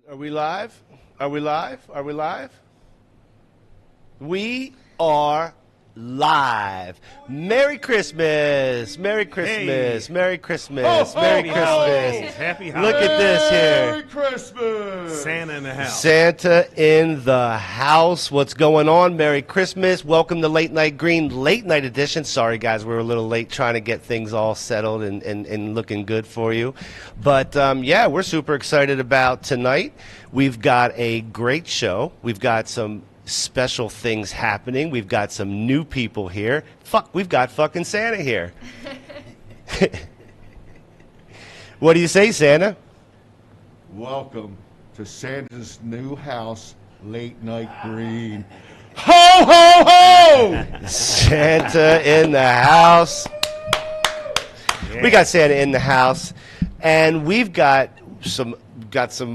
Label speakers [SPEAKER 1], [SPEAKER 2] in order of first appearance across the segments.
[SPEAKER 1] Are we live? Are we live? Are we live? We are live. Merry Christmas. Merry Christmas.
[SPEAKER 2] Hey.
[SPEAKER 1] Merry Christmas.
[SPEAKER 2] Ho, ho,
[SPEAKER 1] Merry
[SPEAKER 2] ho.
[SPEAKER 1] Christmas.
[SPEAKER 2] Happy
[SPEAKER 1] Look
[SPEAKER 2] holidays.
[SPEAKER 1] at this here.
[SPEAKER 3] Merry Christmas!
[SPEAKER 2] Santa in the house.
[SPEAKER 1] Santa in the house. What's going on? Merry Christmas. Welcome to Late Night Green, late night edition. Sorry, guys, we were a little late trying to get things all settled and looking good for you. But, yeah, we're super excited about tonight. We've got a great show. We've got some special things happening. We've got some new people here. We've got fucking Santa here. What do you say, Santa?
[SPEAKER 3] Welcome to Santa's new house, Late Night Green.
[SPEAKER 1] Ho, ho, ho! Santa in the house.
[SPEAKER 2] Yeah.
[SPEAKER 1] We got Santa in the house, and we've got some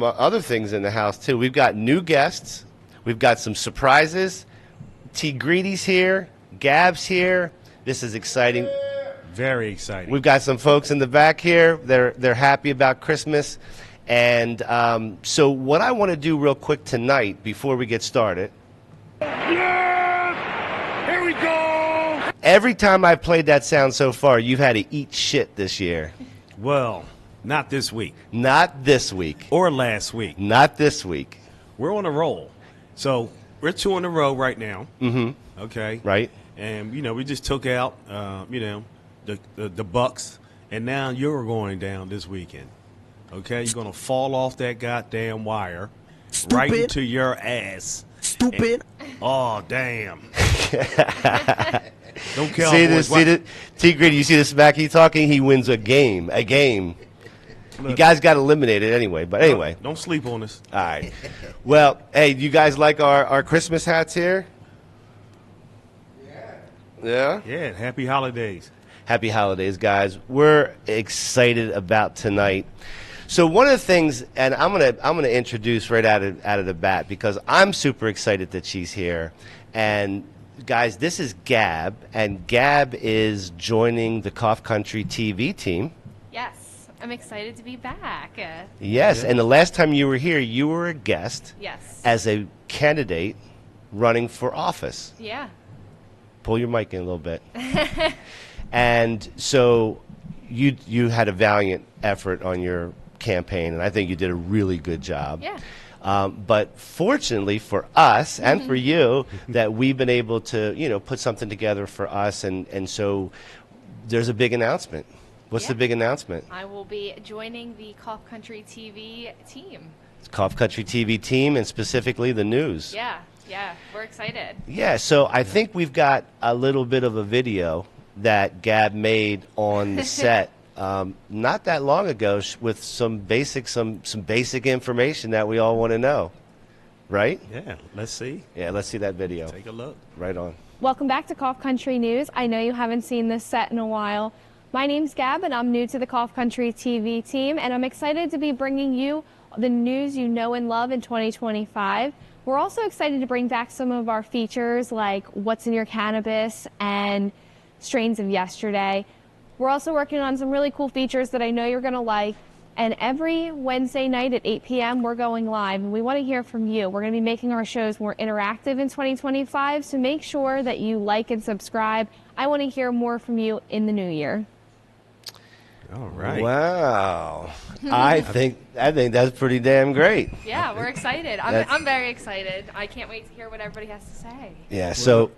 [SPEAKER 1] other things in the house too. We've got new guests. We've got some surprises. T. Greedy's here. Gab's here. This is exciting.
[SPEAKER 2] Very exciting.
[SPEAKER 1] We've got some folks in the back here. They're happy about Christmas. And so what I want to do real quick tonight before we get started.
[SPEAKER 2] Yeah! Here we go!
[SPEAKER 1] Every time I've played that sound so far, you've had to eat shit this year.
[SPEAKER 2] Well, not this week.
[SPEAKER 1] Not this week.
[SPEAKER 2] Or last week.
[SPEAKER 1] Not this week.
[SPEAKER 2] We're on a roll. So we're 2 in a row right now.
[SPEAKER 1] Mm-hmm.
[SPEAKER 2] Okay.
[SPEAKER 1] Right.
[SPEAKER 2] And, we just took out, the Bucks. And now you're going down this weekend. Okay? You're going to fall off that goddamn wire.
[SPEAKER 4] Stupid.
[SPEAKER 2] Right into your ass.
[SPEAKER 4] Stupid.
[SPEAKER 2] Oh, damn. Don't kill
[SPEAKER 1] See this? T. Greedy, you see the smack he talking? He wins a game. A game. You guys got eliminated anyway, but anyway.
[SPEAKER 2] Don't sleep on us.
[SPEAKER 1] All right. Well, hey, you guys like our Christmas hats here? Yeah?
[SPEAKER 2] Yeah, happy holidays.
[SPEAKER 1] Happy holidays, guys. We're excited about tonight. So one of the things, and I'm gonna introduce right out of the bat because I'm super excited that she's here. And guys, this is Gab, and Gab is joining the Cough Country TV team.
[SPEAKER 5] Yes, I'm excited to be back.
[SPEAKER 1] Yes, and the last time you were here, you were a guest
[SPEAKER 5] Yes.
[SPEAKER 1] as a candidate running for office.
[SPEAKER 5] Yeah.
[SPEAKER 1] Pull your mic in a little bit. And so you had a valiant effort on your campaign, and I think you did a really good job.
[SPEAKER 5] Yeah.
[SPEAKER 1] But fortunately for us and for you, that we've been able to, put something together for us, and so there's a big announcement. What's the
[SPEAKER 5] Yeah.
[SPEAKER 1] big announcement?
[SPEAKER 5] I will be joining the Cough Country TV team.
[SPEAKER 1] It's Cough Country TV team, and specifically the news.
[SPEAKER 5] Yeah, we're excited.
[SPEAKER 1] Yeah, so I think we've got a little bit of a video that Gab made on the set not that long ago with some basic information that we all want to know, right?
[SPEAKER 2] Yeah, let's see.
[SPEAKER 1] Yeah, let's see that video.
[SPEAKER 2] Take a look.
[SPEAKER 1] Right on.
[SPEAKER 6] Welcome back to Cough Country News. I know you haven't seen this set in a while. My name's Gab, and I'm new to the Cough Country TV team, and I'm excited to be bringing you the news you know and love in 2025. We're also excited to bring back some of our features like What's in Your Cannabis and Strains of Yesterday. We're also working on some really cool features that I know you're going to like. And every Wednesday night at 8 p.m., we're going live, and we want to hear from you. We're going to be making our shows more interactive in 2025, so make sure that you like and subscribe. I want to hear more from you in the new year.
[SPEAKER 2] All right.
[SPEAKER 1] Wow. I think that's pretty damn great.
[SPEAKER 5] Yeah, we're excited. I'm very excited. I can't wait to hear what everybody has to say.
[SPEAKER 1] Yeah, so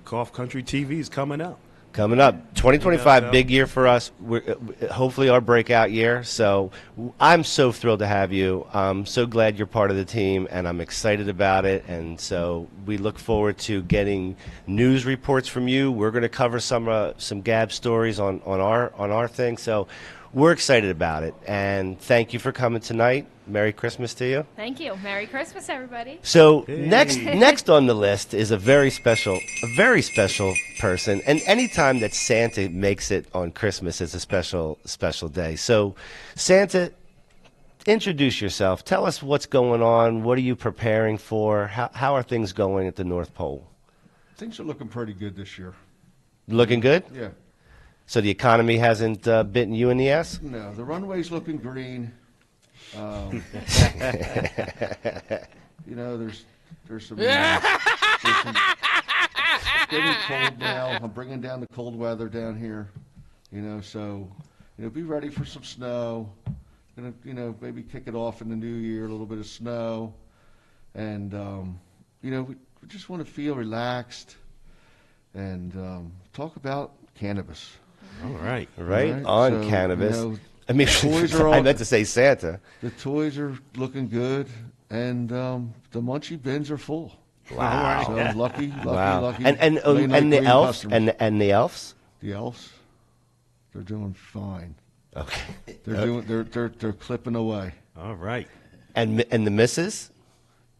[SPEAKER 2] Cough Country TV is coming up.
[SPEAKER 1] coming up, 2025,
[SPEAKER 2] Yeah.
[SPEAKER 1] big year for us. We're, hopefully our breakout year. So I'm so thrilled to have you. I'm so glad you're part of the team, and I'm excited about it. And so we look forward to getting news reports from you. We're going to cover some Gab stories on our thing. So we're excited about it. And thank you for coming tonight. Merry Christmas to you.
[SPEAKER 5] Thank you. Merry Christmas, everybody.
[SPEAKER 1] So
[SPEAKER 2] Hey.
[SPEAKER 1] next on the list is a very special person, and anytime that Santa makes it on Christmas is a special day. So, Santa, introduce yourself. Tell us what's going on. What are you preparing for? How are things going at the North Pole?
[SPEAKER 3] Things are looking pretty good this year.
[SPEAKER 1] Looking good?
[SPEAKER 3] Yeah.
[SPEAKER 1] So the economy hasn't bitten you in the ass?
[SPEAKER 3] No, the runway's looking green. You know, there's some. It's getting cold now. I'm bringing down the cold weather down here. You know, so be ready for some snow. Gonna maybe kick it off in the new year, a little bit of snow, and we just want to feel relaxed and talk about cannabis.
[SPEAKER 2] All right.
[SPEAKER 1] Right on
[SPEAKER 3] So,
[SPEAKER 1] cannabis. I mean,
[SPEAKER 3] toys are all,
[SPEAKER 1] I meant to say Santa.
[SPEAKER 3] the toys are looking good, and the munchie bins are full.
[SPEAKER 1] Wow.
[SPEAKER 3] So lucky.
[SPEAKER 1] Wow.
[SPEAKER 3] Late
[SPEAKER 1] And
[SPEAKER 3] night
[SPEAKER 1] the
[SPEAKER 3] green
[SPEAKER 1] elves
[SPEAKER 3] customers.
[SPEAKER 1] and the elves.
[SPEAKER 3] The elves, they're doing fine.
[SPEAKER 1] Okay.
[SPEAKER 3] They're clipping away.
[SPEAKER 2] All right.
[SPEAKER 1] And the missus.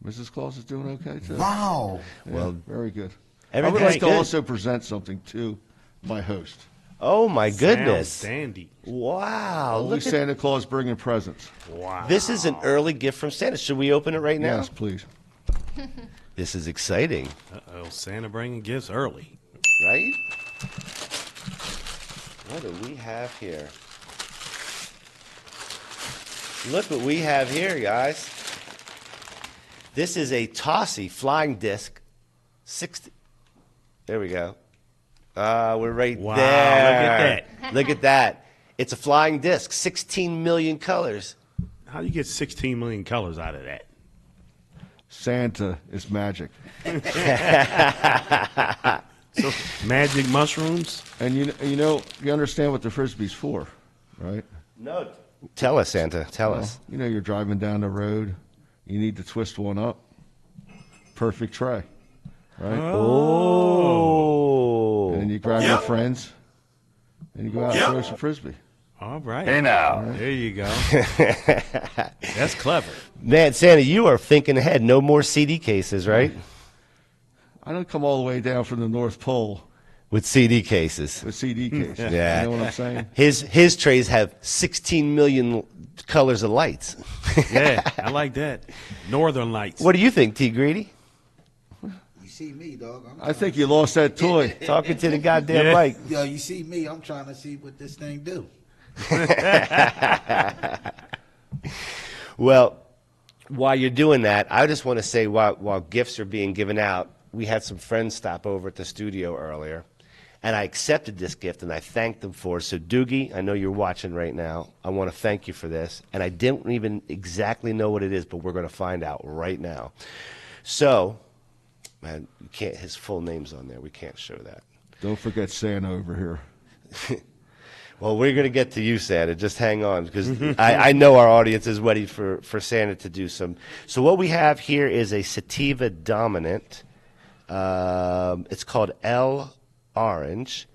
[SPEAKER 3] Mrs. Claus is doing okay too.
[SPEAKER 4] Wow.
[SPEAKER 3] Yeah,
[SPEAKER 1] Well,
[SPEAKER 3] very good. I
[SPEAKER 1] everything's
[SPEAKER 3] would like
[SPEAKER 1] good.
[SPEAKER 3] to also present something to my host.
[SPEAKER 1] Oh my goodness!
[SPEAKER 2] Sounds dandy.
[SPEAKER 1] Wow.
[SPEAKER 3] Only
[SPEAKER 1] Look at
[SPEAKER 3] Santa Claus bringing presents.
[SPEAKER 2] Wow.
[SPEAKER 1] this is an early gift from Santa. Should we open it right now?
[SPEAKER 3] Yes, please.
[SPEAKER 1] This is exciting,
[SPEAKER 2] Uh-oh, Santa bringing gifts early.
[SPEAKER 1] right? What do we have here? Look what we have here, guys. This is a Tossie flying disc. 60. There we go. We're right
[SPEAKER 2] Wow,
[SPEAKER 1] there.
[SPEAKER 2] look at
[SPEAKER 1] Look at that. It's a flying disc. 16 million colors.
[SPEAKER 2] How do you get 16 million colors out of that?
[SPEAKER 3] Santa is magic.
[SPEAKER 2] So, magic mushrooms?
[SPEAKER 3] And you understand what the Frisbee's for, right?
[SPEAKER 1] No. Tell us, Santa. Tell us.
[SPEAKER 3] You're driving down the road. You need to twist one up. Perfect tray, right?
[SPEAKER 1] Oh.
[SPEAKER 3] And then you grab your friends, and you go out and throw some Frisbee.
[SPEAKER 2] All right.
[SPEAKER 4] Hey now.
[SPEAKER 2] There you go. That's clever.
[SPEAKER 1] Man, Santa, you are thinking ahead. No more CD cases, right?
[SPEAKER 3] I don't come all the way down from the North Pole
[SPEAKER 1] With CD cases.
[SPEAKER 3] with CD cases.
[SPEAKER 1] Yeah.
[SPEAKER 3] You know what I'm saying?
[SPEAKER 1] His trays have 16 million colors of lights.
[SPEAKER 2] Yeah, I like that. Northern Lights.
[SPEAKER 1] What do you think, T. Greedy?
[SPEAKER 4] You see me, dog.
[SPEAKER 3] I think you lost that toy.
[SPEAKER 1] Talking to the goddamn
[SPEAKER 2] Yeah.
[SPEAKER 1] mic.
[SPEAKER 4] Yo, you see me. I'm trying to see what this thing do.
[SPEAKER 1] Well, while you're doing that, I just want to say while gifts are being given out, we had some friends stop over at the studio earlier, and I accepted this gift, and I thanked them for it. So, Doogie, I know you're watching right now. I want to thank you for this, and I didn't even exactly know what it is, but we're going to find out right now. So, man, you can't. His full name's on there. We can't show that.
[SPEAKER 3] Don't forget Santa over here.
[SPEAKER 1] Well, we're going to get to you, Santa. Just hang on, because I know our audience is ready for Santa to do some. So what we have here is a sativa dominant. It's called L Orange,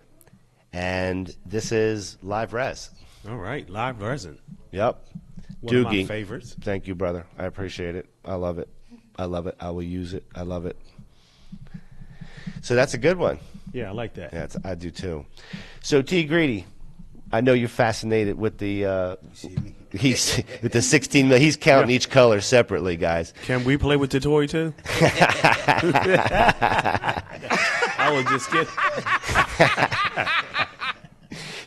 [SPEAKER 1] and this is live res.
[SPEAKER 2] All right, live resin.
[SPEAKER 1] Yep.
[SPEAKER 2] One of my
[SPEAKER 1] Doogie.
[SPEAKER 2] favorites.
[SPEAKER 1] Thank you, brother. I appreciate it. I love it. I love it. I will use it. I love it. So that's a good one.
[SPEAKER 2] Yeah, I like that.
[SPEAKER 1] Yeah, I do too. So T. Greedy, I know you're fascinated with the
[SPEAKER 4] You see me?
[SPEAKER 1] he's with the 16 million. He's counting each color separately, guys.
[SPEAKER 2] Can we play with the toy too? I was just kidding.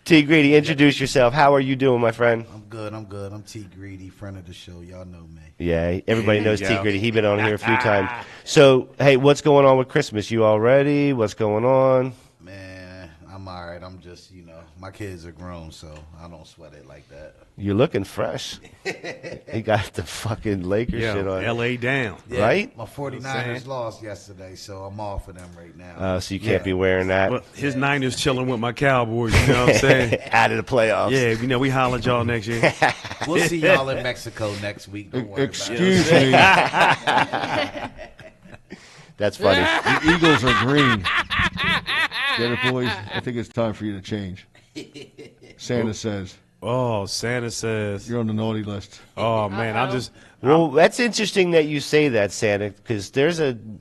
[SPEAKER 1] T. Greedy, introduce yourself. How are you doing, my friend?
[SPEAKER 4] I'm good. I'm T Greedy, friend of the show. Y'all know me.
[SPEAKER 1] Yeah, everybody
[SPEAKER 2] There
[SPEAKER 1] knows
[SPEAKER 2] you
[SPEAKER 1] T.
[SPEAKER 2] go.
[SPEAKER 1] Greedy. He's been on here a few times. So, hey, what's going on with Christmas? You all ready? What's going on?
[SPEAKER 4] Man, I'm all right. I'm just, my kids are grown, so I don't sweat it like that.
[SPEAKER 1] You're looking fresh. He got the fucking Lakers
[SPEAKER 2] Yeah,
[SPEAKER 1] shit on.
[SPEAKER 2] L.A. down.
[SPEAKER 1] Right?
[SPEAKER 4] My 49ers lost yesterday, so I'm off of them right now.
[SPEAKER 1] So you can't be wearing that
[SPEAKER 2] But his Niners chilling with my Cowboys, you know what I'm saying?
[SPEAKER 1] out of the playoffs.
[SPEAKER 2] Yeah, we holler at y'all next year.
[SPEAKER 4] We'll see y'all in Mexico next week. Don't worry
[SPEAKER 3] Excuse me.
[SPEAKER 1] That's funny.
[SPEAKER 3] The Eagles are green. Get it, boys? I think it's time for you to change. Santa says
[SPEAKER 2] Oh, Santa says.
[SPEAKER 3] you're on the naughty list.
[SPEAKER 2] Oh, man, I'm just.
[SPEAKER 1] Well, that's interesting that you say that, Santa, because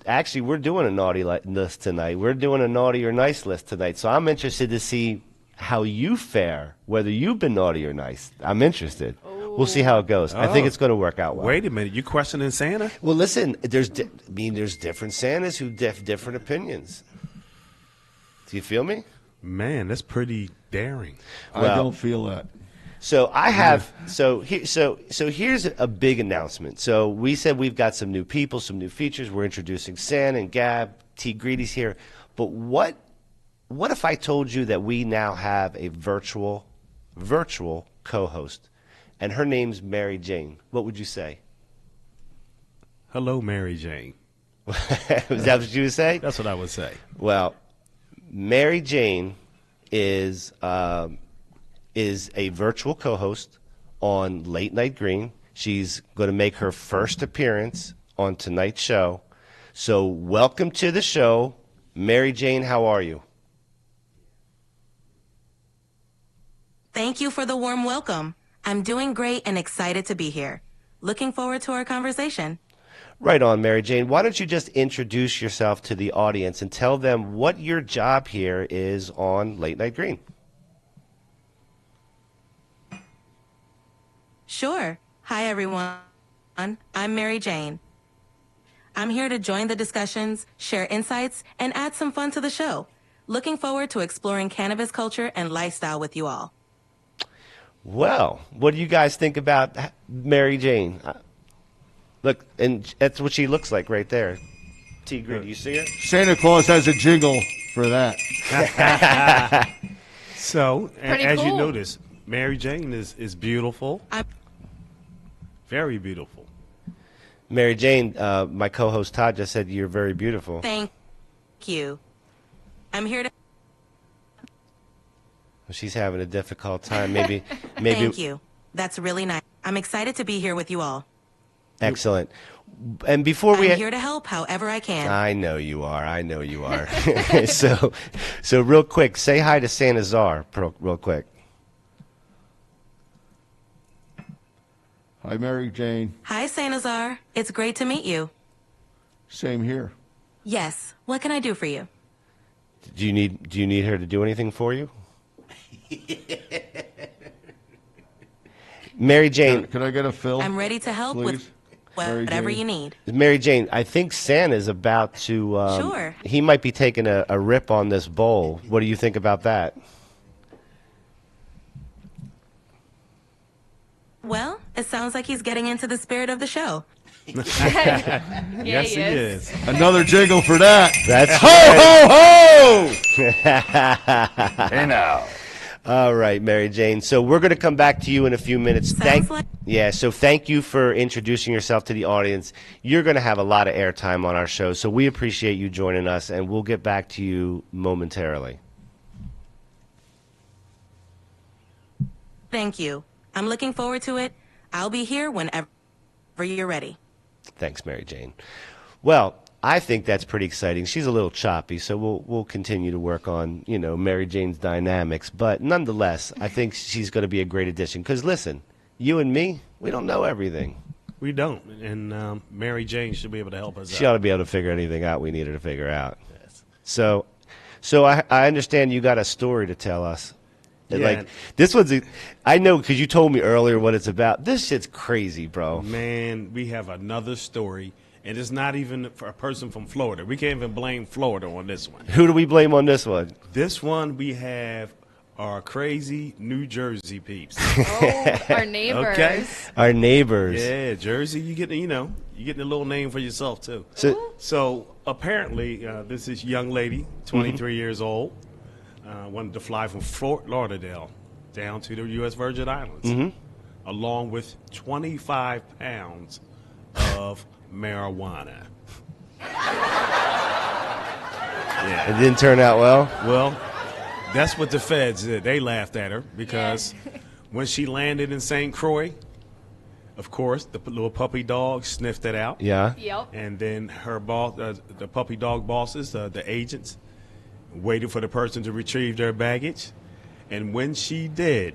[SPEAKER 1] actually, we're doing a naughty list tonight. We're doing a naughty or nice list tonight. So I'm interested to see how you fare, whether you've been naughty or nice. I'm interested. We'll see how it goes. I think it's going to work out well.
[SPEAKER 2] Wait a minute, you questioning Santa?
[SPEAKER 1] Well, listen, there's different Santas who have different opinions. Do you feel me?
[SPEAKER 2] Man, that's pretty daring.
[SPEAKER 3] I
[SPEAKER 1] Well-
[SPEAKER 3] don't feel that.
[SPEAKER 1] So I have so here's a big announcement. So we said we've got some new people, some new features. We're introducing San and Gab. T Greedy's here. But what if I told you that we now have a virtual co-host, and her name's Mary Jane? What would you say?
[SPEAKER 2] Hello, Mary Jane.
[SPEAKER 1] Is that what you would say?
[SPEAKER 2] That's what I would say.
[SPEAKER 1] Well, Mary Jane is a virtual co-host on Late Night Green. She's going to make her first appearance on tonight's show. So welcome to the show. Mary Jane, how are you?
[SPEAKER 7] Thank you for the warm welcome. I'm doing great and excited to be here. Looking forward to our conversation.
[SPEAKER 1] Right on, Mary Jane. Why don't you just introduce yourself to the audience and tell them what your job here is on Late Night Green?
[SPEAKER 7] Sure. Hi, everyone. I'm Mary Jane. I'm here to join the discussions, share insights, and add some fun to the show. Looking forward to exploring cannabis culture and lifestyle with you all.
[SPEAKER 1] Well, what do you guys think about Mary Jane? Look, and that's what she looks like right there. T. Grid, do you see her?
[SPEAKER 3] Santa Claus has a jingle for that.
[SPEAKER 2] So,
[SPEAKER 5] Pretty
[SPEAKER 2] as you
[SPEAKER 5] cool.
[SPEAKER 2] notice, Mary Jane is beautiful. Very beautiful.
[SPEAKER 1] Mary Jane, my co-host Todd just said you're very beautiful.
[SPEAKER 7] Thank you. I'm here to...
[SPEAKER 1] She's having a difficult time. Maybe.
[SPEAKER 7] Thank you. That's really nice. I'm excited to be here with you all.
[SPEAKER 1] Excellent. And before
[SPEAKER 7] I'm
[SPEAKER 1] we
[SPEAKER 7] here to help however I can.
[SPEAKER 1] I know you are. So real quick, say hi to Santa Czar real quick.
[SPEAKER 3] Hi, Mary Jane.
[SPEAKER 7] Hi, Saint Nazar. It's great to meet you.
[SPEAKER 3] Same here.
[SPEAKER 7] Yes. What can I do for you?
[SPEAKER 1] Do you need her to do anything for you? Mary Jane.
[SPEAKER 3] Can I get a fill?
[SPEAKER 7] I'm ready to help
[SPEAKER 3] please?
[SPEAKER 7] with
[SPEAKER 3] Mary
[SPEAKER 7] whatever
[SPEAKER 3] Jane?
[SPEAKER 7] you need.
[SPEAKER 1] Mary Jane, I think Santa's about to.
[SPEAKER 7] Sure.
[SPEAKER 1] He might be taking a rip on this bowl. What do you think about that?
[SPEAKER 7] Well, it sounds like he's getting into the spirit of the show.
[SPEAKER 5] Yeah,
[SPEAKER 2] Yes, he is.
[SPEAKER 3] Another jingle for that.
[SPEAKER 1] That's
[SPEAKER 3] Ho, ho, ho!
[SPEAKER 8] Hey now.
[SPEAKER 1] all right, Mary Jane. So we're going to come back to you in a few minutes. So thank you for introducing yourself to the audience. You're going to have a lot of airtime on our show, so we appreciate you joining us, and we'll get back to you momentarily.
[SPEAKER 7] Thank you. I'm looking forward to it. I'll be here whenever you're ready.
[SPEAKER 1] Thanks, Mary Jane. Well, I think that's pretty exciting. She's a little choppy, so we'll continue to work on, Mary Jane's dynamics. But nonetheless, I think she's going to be a great addition. Because listen, you and me, we don't know everything.
[SPEAKER 2] We don't. And Mary Jane should be able to help us
[SPEAKER 1] She
[SPEAKER 2] out.
[SPEAKER 1] ought to be able to figure anything out we need her to figure out. Yes. So I understand you got a story to tell us. And,
[SPEAKER 2] Yeah.
[SPEAKER 1] like, this one's, I know because you told me earlier what it's about. This shit's crazy, bro.
[SPEAKER 2] Man, we have another story, and it's not even for a person from Florida. We can't even blame Florida on this one.
[SPEAKER 1] Who do we blame on this one?
[SPEAKER 2] This one, we have our crazy New Jersey peeps.
[SPEAKER 5] Oh, our neighbors.
[SPEAKER 2] Okay.
[SPEAKER 1] Our neighbors.
[SPEAKER 2] Yeah, Jersey, you getting a little name for yourself, too.
[SPEAKER 1] So,
[SPEAKER 2] Apparently, this is young lady, 23 years old, wanted to fly from Fort Lauderdale down to the U.S. Virgin Islands, along with 25 pounds of marijuana.
[SPEAKER 1] it didn't turn out well.
[SPEAKER 2] Well, that's what the feds did. They laughed at her because when she landed in St. Croix, of course, the little puppy dog sniffed it out.
[SPEAKER 1] Yeah.
[SPEAKER 5] Yep.
[SPEAKER 2] And then her boss, the puppy dog bosses, the agents, waited for the person to retrieve their baggage. And when she did,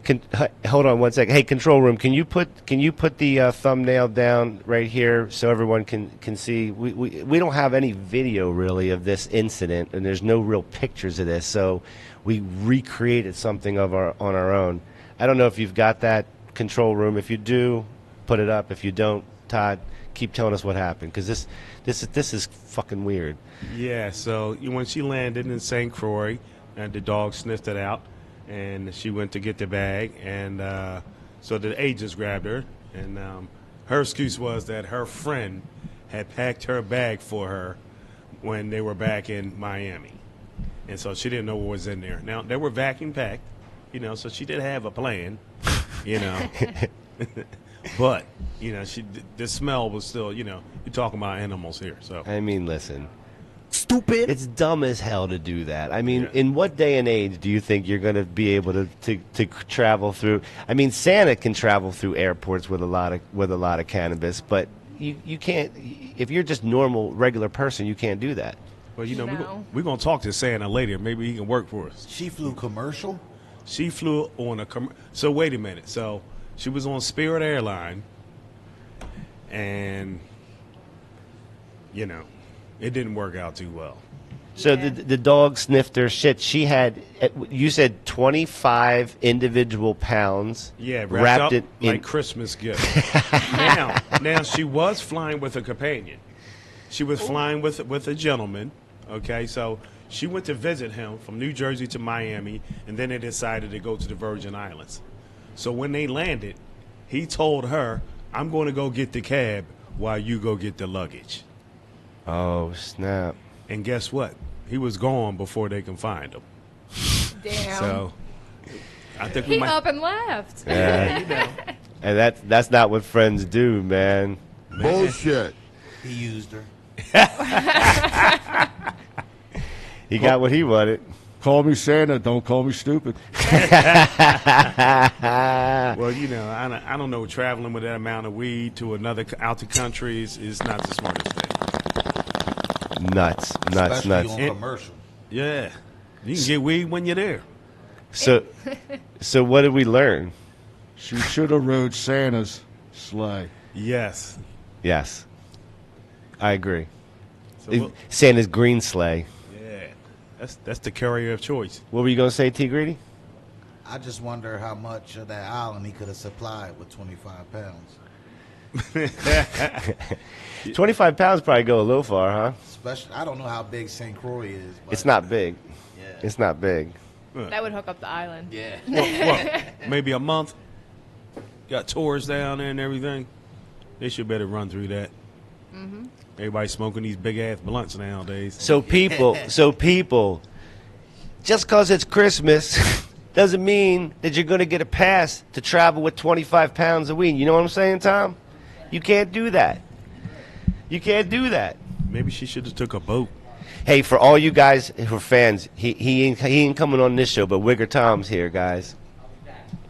[SPEAKER 1] Hold on one second. Hey, control room, can you put the thumbnail down right here so everyone can see? We don't have any video really of this incident, and there's no real pictures of this, so we recreated something on our own. I don't know if you've got that, control room. If you do, put it up. If you don't, Todd, keep telling us what happened, because this is fucking weird.
[SPEAKER 2] yeah, so when she landed in St. Croix, and the dog sniffed it out, and she went to get the bag, and So the agents grabbed her, and her excuse was that her friend had packed her bag for her when they were back in Miami. And so she didn't know what was in there. Now, they were vacuum packed, so she did have a plan, But, the smell was still, you're talking about animals here. So
[SPEAKER 1] I mean, listen. Stupid. It's dumb as hell to do that. I mean, in what day and age do you think you're going to be able to travel through? I mean, Santa can travel through airports with a lot of cannabis, but you can't. If you're just normal, regular person, you can't do that.
[SPEAKER 2] Well, we're going to talk to Santa later. Maybe he can work for us.
[SPEAKER 4] She flew commercial?
[SPEAKER 2] She flew on a So wait a minute. So she was on Spirit Airline, and it didn't work out too well.
[SPEAKER 1] So the dog sniffed her shit. She had, you said, 25 individual pounds.
[SPEAKER 2] Yeah,
[SPEAKER 1] wrapped
[SPEAKER 2] up
[SPEAKER 1] it
[SPEAKER 2] like
[SPEAKER 1] in
[SPEAKER 2] Christmas gift. now she was flying with a companion. She was flying with a gentleman. Okay, so she went to visit him from New Jersey to Miami, and then they decided to go to the Virgin Islands. So when they landed, he told her, "I'm going to go get the cab while you go get the luggage."
[SPEAKER 1] Oh, snap.
[SPEAKER 2] And guess what? He was gone before they can find him.
[SPEAKER 5] Damn.
[SPEAKER 2] So I think
[SPEAKER 5] He up and left.
[SPEAKER 1] Yeah. And that's not what friends do, man.
[SPEAKER 3] Bullshit.
[SPEAKER 4] He used her.
[SPEAKER 1] He got what he wanted.
[SPEAKER 3] Call me Santa. Don't call me stupid.
[SPEAKER 2] Well, I don't know. Traveling with that amount of weed to out the country is not the smartest thing.
[SPEAKER 1] Nuts.
[SPEAKER 4] Especially on commercial.
[SPEAKER 2] Yeah, you can get weed when you're there.
[SPEAKER 1] So what did we learn?
[SPEAKER 3] She should have rode Santa's sleigh.
[SPEAKER 2] Yes.
[SPEAKER 1] Yes, I agree.
[SPEAKER 2] So
[SPEAKER 1] Santa's green sleigh.
[SPEAKER 2] yeah, that's the carrier of choice.
[SPEAKER 1] What were you gonna say, T. Greedy?
[SPEAKER 4] I just wonder how much of that island he could have supplied with 25 pounds.
[SPEAKER 1] 25 pounds probably go a little far, huh?
[SPEAKER 4] Especially, I don't know how big St. Croix is. But
[SPEAKER 1] It's not big.
[SPEAKER 4] Yeah.
[SPEAKER 1] It's not big.
[SPEAKER 5] That would hook up the island.
[SPEAKER 4] Yeah.
[SPEAKER 2] What, maybe a month. Got tours down there and everything. They should better run through that. Mm-hmm. Everybody smoking these big ass blunts nowadays.
[SPEAKER 1] So people, just because it's Christmas doesn't mean that you're going to get a pass to travel with 25 pounds of weed. You know what I'm saying, Tom? You can't do that. You can't do that.
[SPEAKER 2] Maybe she should have took a boat.
[SPEAKER 1] Hey, for all you guys who are fans, he ain't coming on this show, but Wigger Tom's here, guys.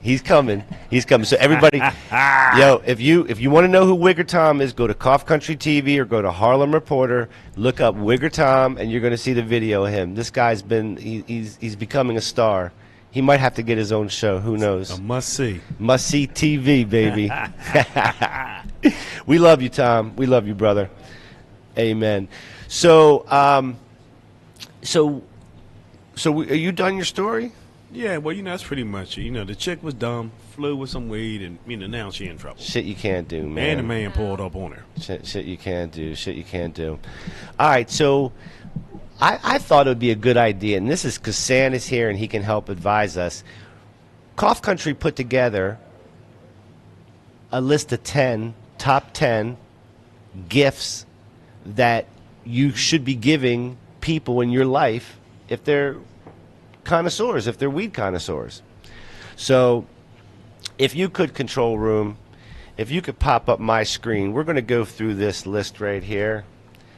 [SPEAKER 1] He's coming. He's coming. So everybody, if you want to know who Wigger Tom is, go to Cough Country TV or go to Harlem Reporter. Look up Wigger Tom, and you're going to see the video of him. This guy's he's becoming a star. He might have to get his own show. Who knows?
[SPEAKER 2] A must-see.
[SPEAKER 1] Must-see TV, baby. We love you, Tom. We love you, brother. Amen. So, are you done your story?
[SPEAKER 2] Yeah, well, that's pretty much it. The chick was dumb, flew with some weed, and, now she in trouble.
[SPEAKER 1] Shit you can't do, man.
[SPEAKER 2] And the man pulled up on her.
[SPEAKER 1] Shit you can't do. Shit you can't do. All right, so I thought it would be a good idea, and this is because Sam is here and he can help advise us. Cough Country put together a list of top 10 gifts that you should be giving people in your life if they're connoisseurs, if they're weed connoisseurs. So if you could, control room, if you could pop up my screen, we're going to go through this list right here.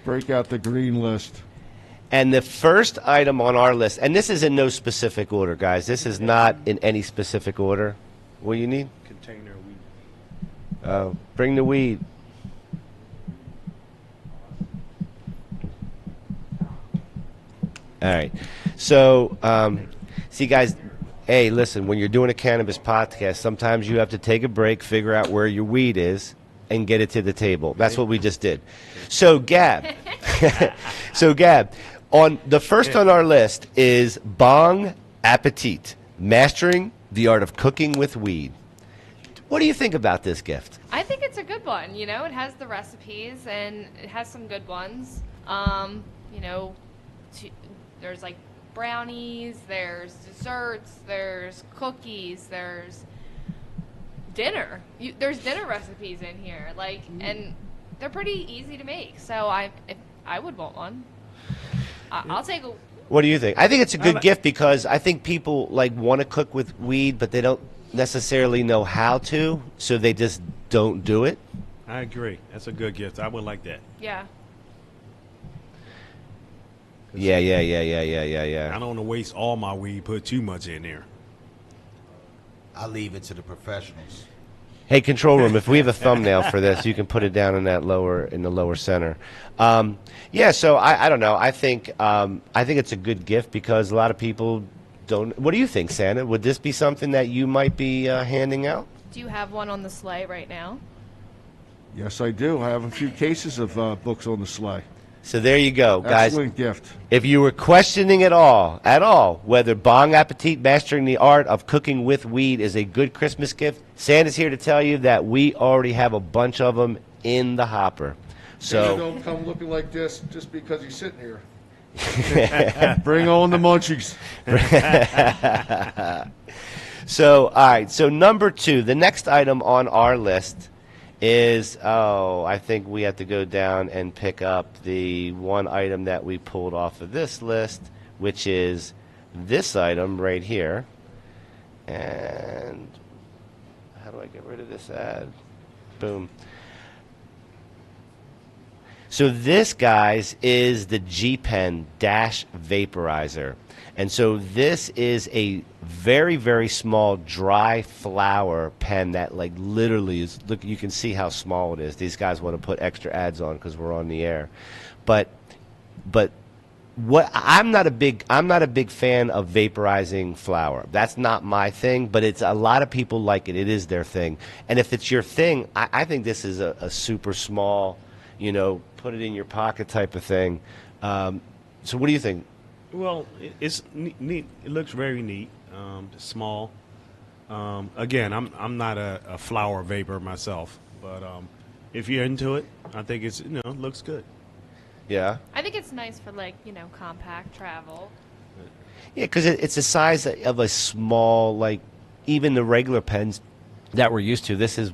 [SPEAKER 3] Break out the green list.
[SPEAKER 1] And the first item on our list, and this is in no specific order, guys. This is not in any specific order. What do you need?
[SPEAKER 2] Container weed.
[SPEAKER 1] Bring the weed. All right. So, see, guys, hey, listen, when you're doing a cannabis podcast, sometimes you have to take a break, figure out where your weed is, and get it to the table. That's what we just did. So, Gab, on the first on our list is Bong Appetit, Mastering the Art of Cooking with Weed. What do you think about this gift?
[SPEAKER 5] I think it's a good one. It has the recipes and it has some good ones. There's like brownies, there's desserts, there's cookies, there's dinner. There's dinner recipes in here, like, and they're pretty easy to make. So I would want one. I'll take a.
[SPEAKER 1] What do you think? I think it's a good gift because I think people like want to cook with weed, but they don't necessarily know how to, so they just don't do it.
[SPEAKER 2] I agree. That's a good gift. I would like that.
[SPEAKER 5] Yeah.
[SPEAKER 1] Yeah.
[SPEAKER 2] I don't want to waste all my weed, put too much in there.
[SPEAKER 4] I leave it to the professionals.
[SPEAKER 1] Hey, control room, if we have a thumbnail for this, you can put it down in the lower center. Yeah, so I don't know. I think it's a good gift because a lot of people don't. What do you think, Santa? Would this be something that you might be handing out?
[SPEAKER 5] Do you have one on the sleigh right now?
[SPEAKER 3] Yes, I do. I have a few cases of books on the sleigh.
[SPEAKER 1] So there you go, guys.
[SPEAKER 3] Excellent gift.
[SPEAKER 1] If you were questioning at all, whether Bong Appetit Mastering the Art of Cooking with Weed is a good Christmas gift, Santa's here to tell you that we already have a bunch of them in the hopper.
[SPEAKER 3] Santa
[SPEAKER 1] So
[SPEAKER 3] don't come looking like this just because he's sitting here. Bring on the munchies.
[SPEAKER 1] So, all right. So number 2, the next item on our list is, I think we have to go down and pick up the one item that we pulled off of this list, which is this item right here. And how do I get rid of this ad? Boom. So this, guys, is the G-Pen Dash Vaporizer. And so this is a very, very small dry flower pen that like literally is, look, you can see how small it is. These guys want to put extra ads on because we're on the air. But what I'm not a big fan of vaporizing flower. That's not my thing, but it's a lot of people like it. It is their thing. And if it's your thing, I think this is a super small, put it in your pocket type of thing. So what do you think?
[SPEAKER 2] Well, it's neat. It looks very neat. Small. Again, I'm not a flower vapor myself, but if you're into it, I think it's it looks good.
[SPEAKER 1] Yeah.
[SPEAKER 5] I think it's nice for compact travel.
[SPEAKER 1] Yeah, because it's the size of a small, like even the regular pens that we're used to. This is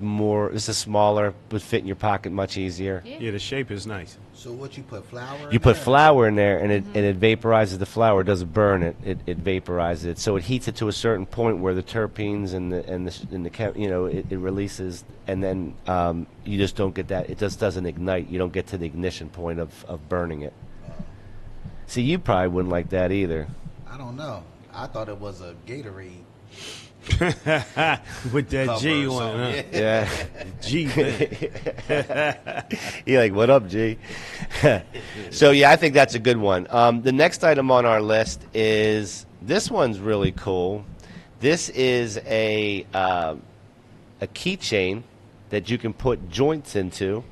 [SPEAKER 1] smaller, would fit in your pocket much easier.
[SPEAKER 2] Yeah, the shape is nice.
[SPEAKER 4] So what you put flour?
[SPEAKER 1] You put flour in there, and it vaporizes the flour. It doesn't burn it. It vaporizes it. So it heats it to a certain point where the terpenes and it releases, and then you just don't get that. It just doesn't ignite. You don't get to the ignition point of burning it. See, you probably wouldn't like that either.
[SPEAKER 4] I don't know. I thought it was a Gatorade.
[SPEAKER 2] With that G on it, huh?
[SPEAKER 1] Yeah.
[SPEAKER 2] G.
[SPEAKER 1] You're like, what up, G? So, yeah, I think that's a good one. The next item on our list is, this one's really cool. This is a keychain that you can put joints into.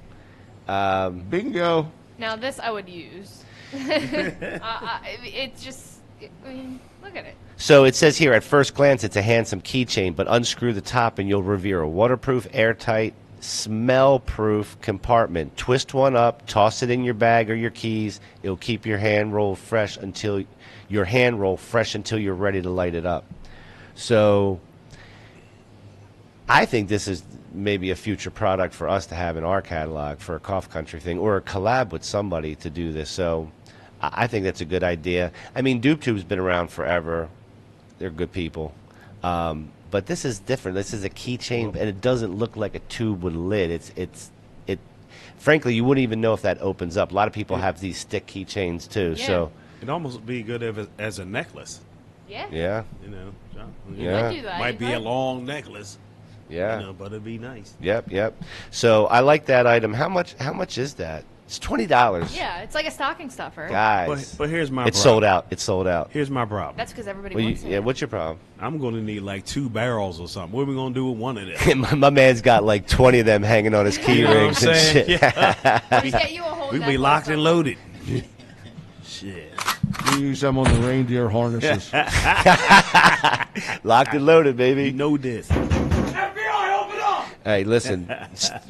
[SPEAKER 3] Bingo.
[SPEAKER 5] Now this I would use. It's just, look at it.
[SPEAKER 1] So it says here, at first glance, it's a handsome keychain, but unscrew the top and you'll reveal a waterproof, airtight, smell-proof compartment. Twist one up, toss it in your bag or your keys. It'll keep your hand roll fresh until you're ready to light it up. So I think this is maybe a future product for us to have in our catalog for a Cough Country thing, or a collab with somebody to do this. So I think that's a good idea. I mean, Dupe Tube's been around forever. They're good people. But this is different. This is a keychain, and it doesn't look like a tube with a lid. Frankly, you wouldn't even know if that opens up. A lot of people have these stick keychains too.
[SPEAKER 5] Yeah.
[SPEAKER 1] So
[SPEAKER 2] It'd almost be good as a necklace.
[SPEAKER 5] Yeah.
[SPEAKER 1] yeah,
[SPEAKER 5] Might do that.
[SPEAKER 2] Might be a long necklace.
[SPEAKER 1] yeah,
[SPEAKER 2] But it'd be nice.
[SPEAKER 1] yep. So I like that item. How much is that? It's $20.
[SPEAKER 5] Yeah, it's like a stocking stuffer.
[SPEAKER 1] Guys.
[SPEAKER 2] But here's my
[SPEAKER 1] It's
[SPEAKER 2] problem.
[SPEAKER 1] sold out. It's sold out.
[SPEAKER 2] Here's my problem.
[SPEAKER 5] That's because everybody
[SPEAKER 1] Well,
[SPEAKER 5] wants it.
[SPEAKER 1] what's your problem?
[SPEAKER 2] I'm going to need like 2 barrels or something. What are we going to do with one of them?
[SPEAKER 1] my man's got like 20 of them hanging on his key
[SPEAKER 2] You know what I'm
[SPEAKER 1] rings and
[SPEAKER 2] saying?
[SPEAKER 1] shit.
[SPEAKER 2] Yeah.
[SPEAKER 5] Just get you a whole
[SPEAKER 2] We be
[SPEAKER 5] necklace
[SPEAKER 2] locked
[SPEAKER 5] of
[SPEAKER 2] and
[SPEAKER 5] them.
[SPEAKER 2] loaded. Shit.
[SPEAKER 3] We use them on the reindeer harnesses.
[SPEAKER 1] Locked and loaded, baby.
[SPEAKER 2] You know this. FBI, open up!
[SPEAKER 1] Hey, listen,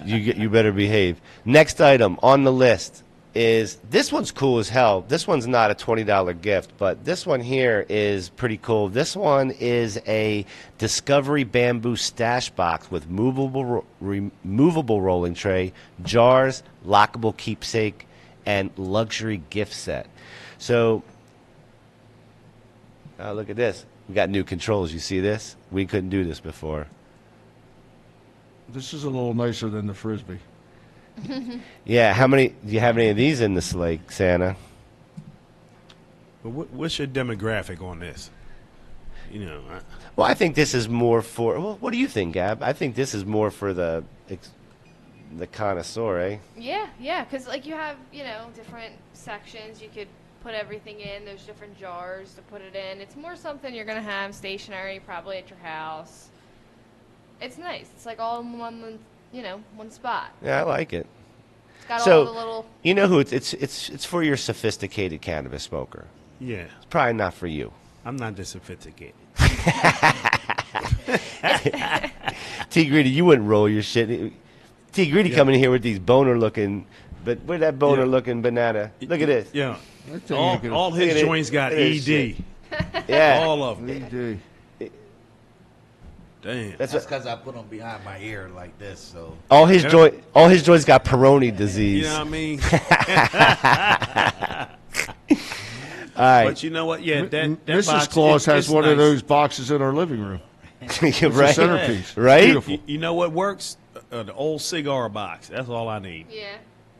[SPEAKER 1] you better behave. Next item on the list is this one's cool as hell. This one's not a $20 gift, but this one here is pretty cool. This one is a Discovery bamboo stash box with removable rolling tray, jars, lockable keepsake, and luxury gift set. So, look at this. We got new controls. You see this? We couldn't do this before.
[SPEAKER 3] This is a little nicer than the Frisbee.
[SPEAKER 1] Yeah, how many? Do you have any of these in this lake, Santa?
[SPEAKER 2] But what's your demographic on this? You know,
[SPEAKER 1] Well, I think this is more for. Well, what do you think, Gab? I think this is more for the connoisseur, eh?
[SPEAKER 5] Yeah, because like you have, different sections. You could put everything in. There's different jars to put it in. It's more something you're gonna have stationary, probably at your house. It's nice. It's like all in one spot.
[SPEAKER 1] Yeah, I like it.
[SPEAKER 5] It's got
[SPEAKER 1] So,
[SPEAKER 5] all the little.
[SPEAKER 1] you know who it's for your sophisticated cannabis smoker.
[SPEAKER 2] yeah,
[SPEAKER 1] It's probably not for you.
[SPEAKER 2] I'm not this sophisticated.
[SPEAKER 1] T Greedy, you wouldn't roll your shit. T Greedy coming in here with these boner looking, but where'd that boner looking banana? Look at this.
[SPEAKER 2] Yeah,
[SPEAKER 3] That's how you can-
[SPEAKER 2] all his
[SPEAKER 1] Look at it.
[SPEAKER 2] joints got
[SPEAKER 1] Look at this
[SPEAKER 2] ED.
[SPEAKER 1] Yeah,
[SPEAKER 2] All of them.
[SPEAKER 3] ED.
[SPEAKER 2] Damn.
[SPEAKER 1] that's
[SPEAKER 4] That's
[SPEAKER 1] what,
[SPEAKER 4] because I put them behind my ear like this. So
[SPEAKER 1] all his joints got Peyronie disease.
[SPEAKER 2] You know what I mean?
[SPEAKER 1] All right,
[SPEAKER 2] But you know what? Yeah, that
[SPEAKER 3] Mrs.
[SPEAKER 2] box,
[SPEAKER 3] Claus has
[SPEAKER 2] it's
[SPEAKER 3] one of
[SPEAKER 2] nice.
[SPEAKER 3] those boxes in our living room. It's a
[SPEAKER 1] right,
[SPEAKER 3] centerpiece.
[SPEAKER 1] right?
[SPEAKER 3] Beautiful.
[SPEAKER 2] You know what works? The old cigar box. That's all I need.
[SPEAKER 5] Yeah,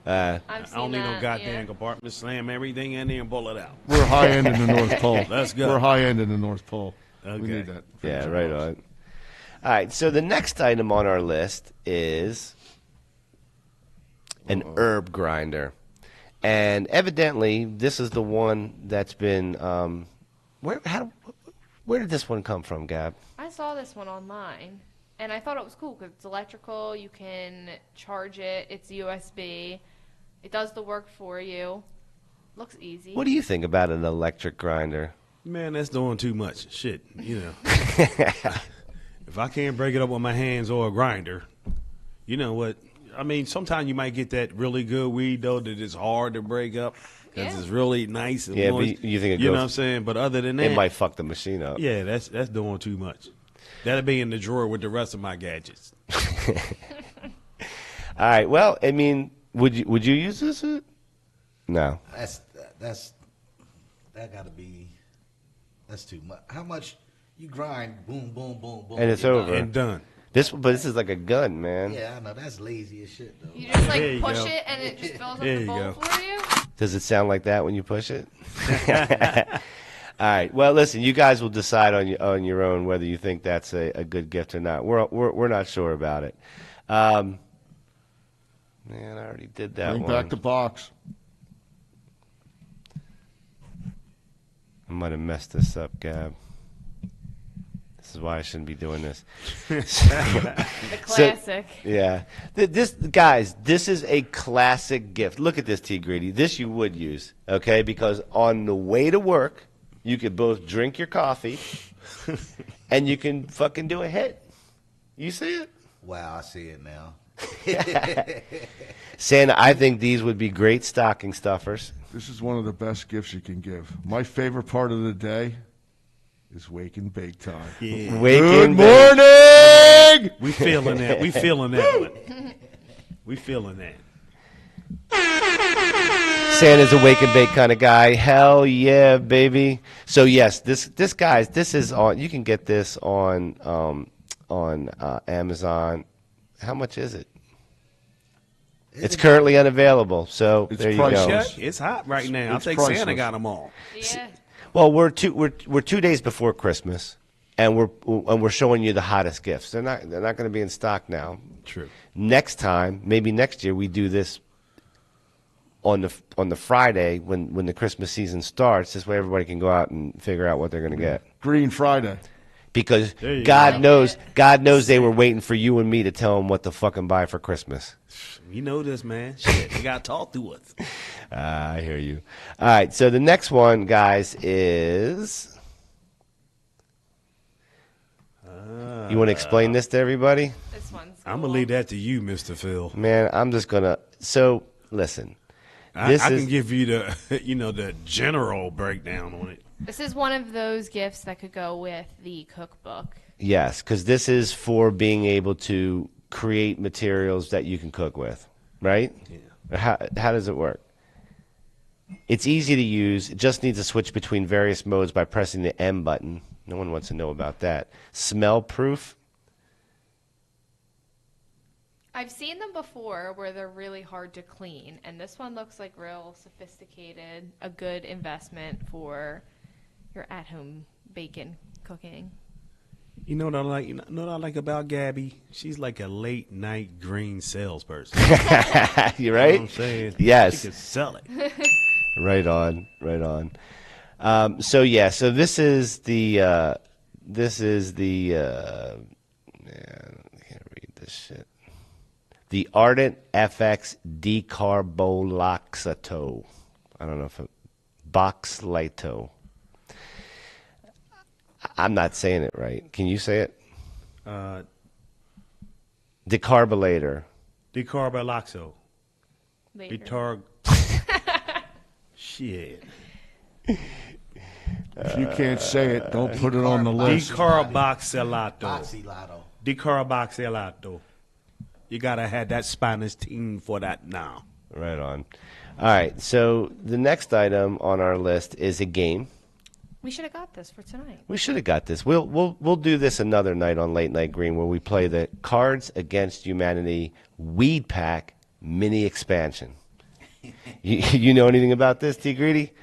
[SPEAKER 5] I've
[SPEAKER 2] I
[SPEAKER 5] seen
[SPEAKER 2] don't need no
[SPEAKER 5] that,
[SPEAKER 2] goddamn
[SPEAKER 5] yeah.
[SPEAKER 2] compartment. Slam everything in there and pull it out.
[SPEAKER 3] We're high end in the North Pole.
[SPEAKER 2] Let's go.
[SPEAKER 3] We're high end in the North Pole.
[SPEAKER 2] Okay.
[SPEAKER 3] We need that.
[SPEAKER 1] Yeah, right on. All right, so the next item on our list is an herb grinder. And evidently, this is the one that's been where did this one come from, Gab?
[SPEAKER 5] I saw this one online, and I thought it was cool because it's electrical. You can charge it. It's USB. It does the work for you. Looks easy.
[SPEAKER 1] What do you think about an electric grinder?
[SPEAKER 2] Man, that's doing too much. Shit, you know. If I can't break it up with my hands or a grinder, you know what? I mean, sometimes you might get that really good weed, though, that is hard to break up because
[SPEAKER 5] Yeah.
[SPEAKER 2] it's really nice. And
[SPEAKER 1] Yeah, but
[SPEAKER 2] moist.
[SPEAKER 1] you think it
[SPEAKER 2] You know
[SPEAKER 1] goes-
[SPEAKER 2] what I'm saying? But other than that,
[SPEAKER 1] It might fuck the machine up.
[SPEAKER 2] yeah, that's doing too much. That'll be in the drawer with the rest of my gadgets.
[SPEAKER 1] All right. Well, I mean, would you use this? No.
[SPEAKER 4] that got to be. That's too much. How much you grind? Boom, boom, boom, boom.
[SPEAKER 1] And it's
[SPEAKER 4] you're
[SPEAKER 1] over.
[SPEAKER 4] done.
[SPEAKER 2] And done.
[SPEAKER 1] But this is like a gun, man.
[SPEAKER 4] Yeah, I know that's lazy as shit though.
[SPEAKER 5] You just
[SPEAKER 2] There you
[SPEAKER 5] push
[SPEAKER 2] go.
[SPEAKER 5] it, and it just fills up
[SPEAKER 2] There
[SPEAKER 5] the
[SPEAKER 2] you
[SPEAKER 5] bowl
[SPEAKER 2] go.
[SPEAKER 5] for you.
[SPEAKER 1] Does it sound like that when you push it? All right. Well, listen, you guys will decide on your own whether you think that's a good gift or not. We're not sure about it. Man, I already did that
[SPEAKER 3] Bring
[SPEAKER 1] one.
[SPEAKER 3] back the box.
[SPEAKER 1] I might have messed this up, Gab. This is why I shouldn't be doing this.
[SPEAKER 5] The classic.
[SPEAKER 1] Yeah. This is a classic gift. Look at this, T. Greedy. This you would use, okay? Because on the way to work, you could both drink your coffee and you can fucking do a hit. You see it?
[SPEAKER 4] Wow, I see it now.
[SPEAKER 1] Santa, I think these would be great stocking stuffers.
[SPEAKER 3] This is one of the best gifts you can give. My favorite part of the day is wake and bake time.
[SPEAKER 2] Yeah.
[SPEAKER 3] Good morning!
[SPEAKER 2] We feeling that. We feeling that one. We feeling that.
[SPEAKER 1] Santa's a wake and bake kind of guy. Hell yeah, baby. So yes, this is on. You can get this on Amazon. How much is it? It's currently unavailable. So
[SPEAKER 3] It's
[SPEAKER 1] there you
[SPEAKER 3] priceless.
[SPEAKER 1] go.
[SPEAKER 2] Shut. It's hot right now. I
[SPEAKER 3] It's
[SPEAKER 2] think Santa
[SPEAKER 3] priceless.
[SPEAKER 2] got them all.
[SPEAKER 5] Yeah.
[SPEAKER 1] Well, we're 2 days before Christmas, and we're showing you the hottest gifts. They're not going to be in stock now.
[SPEAKER 2] True.
[SPEAKER 1] Next time, maybe next year, we do this on the Friday when the Christmas season starts. This way, everybody can go out and figure out what they're going to get.
[SPEAKER 3] Green Friday.
[SPEAKER 1] Because
[SPEAKER 2] There you
[SPEAKER 1] God
[SPEAKER 5] go.
[SPEAKER 1] knows they were waiting for you and me to tell them what to fucking buy for Christmas.
[SPEAKER 2] You know this, man. Shit, you got to talk to us.
[SPEAKER 1] I hear you. All right, so the next one, guys, is. You want to explain this to everybody?
[SPEAKER 5] This one's.
[SPEAKER 2] I'm
[SPEAKER 5] cool.
[SPEAKER 2] going to leave that to you, Mr. Phil.
[SPEAKER 1] Man, I'm just gonna. So listen, This
[SPEAKER 2] I
[SPEAKER 1] is
[SPEAKER 2] can give you the the general breakdown on it.
[SPEAKER 5] This is one of those gifts that could go with the cookbook.
[SPEAKER 1] yes, because this is for being able to create materials that you can cook with, right?
[SPEAKER 2] Yeah.
[SPEAKER 1] How does it work? It's easy to use. It just needs to switch between various modes by pressing the M button. No one wants to know about that. Smell proof.
[SPEAKER 5] I've seen them before where they're really hard to clean, and this one looks like real sophisticated, a good investment for your at-home bacon cooking.
[SPEAKER 2] You know what I like? You know what I like about Gabby? She's like a late night green salesperson.
[SPEAKER 1] You right?
[SPEAKER 2] You know what I'm saying?
[SPEAKER 1] Yes.
[SPEAKER 2] She could sell it.
[SPEAKER 1] Right on, right on. So this is the man, I can't read this shit. The Ardent FX Decarbolaxato. I don't know if Boxlito. I'm not saying it right. Can you say it? Decarbolator.
[SPEAKER 2] Decarbolaxo.
[SPEAKER 5] Later.
[SPEAKER 2] Shit.
[SPEAKER 3] If you can't say it, don't put it on the list.
[SPEAKER 2] Decarboxylato. Decarboxylato. You gotta have that Spanish team for that now.
[SPEAKER 1] Right on. All right. So the next item on our list is a game.
[SPEAKER 5] We should have got this for tonight.
[SPEAKER 1] We should have got this. We'll do this another night on Late Night Green where we play the Cards Against Humanity Weed Pack mini expansion. You know anything about this, T. Greedy?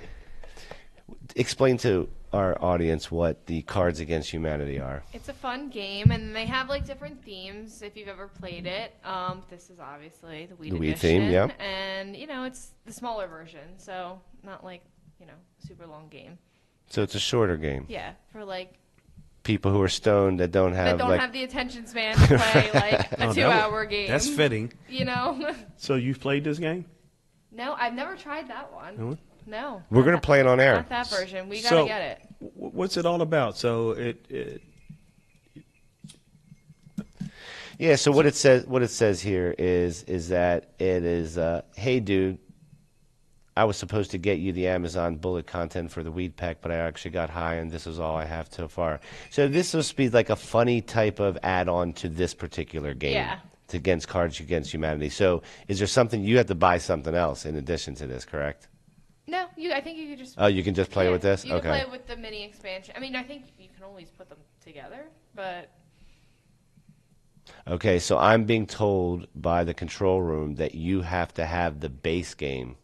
[SPEAKER 1] Explain to our audience what the Cards Against Humanity are.
[SPEAKER 5] It's a fun game, and they have like different themes if you've ever played it. This is obviously the weed edition,
[SPEAKER 1] theme, yeah.
[SPEAKER 5] And it's the smaller version, so not like super long game.
[SPEAKER 1] So it's a shorter game.
[SPEAKER 5] Yeah, for like
[SPEAKER 1] people who are stoned that don't have
[SPEAKER 5] have the attention span to play like a 2-hour game.
[SPEAKER 2] That's fitting.
[SPEAKER 5] So
[SPEAKER 2] you've played this game?
[SPEAKER 5] No, I've never tried that one. No.
[SPEAKER 1] We're going to play it on air.
[SPEAKER 5] Not that version. We got to get it.
[SPEAKER 2] What's it all about? So
[SPEAKER 1] Yeah, so what it says here is that it is hey dude, I was supposed to get you the Amazon bullet content for the weed pack, but I actually got high and this is all I have so far. So this will be like a funny type of add-on to this particular game.
[SPEAKER 5] Yeah.
[SPEAKER 1] It's against Cards Against Humanity. So is there something you have to buy something else in addition to this, correct?
[SPEAKER 5] No, I think you could just.
[SPEAKER 1] Oh, you can just play with this?
[SPEAKER 5] You
[SPEAKER 1] Okay.
[SPEAKER 5] can play with the mini expansion. I mean, I think you can always put them together, but.
[SPEAKER 1] Okay, so I'm being told by the control room that you have to have the base game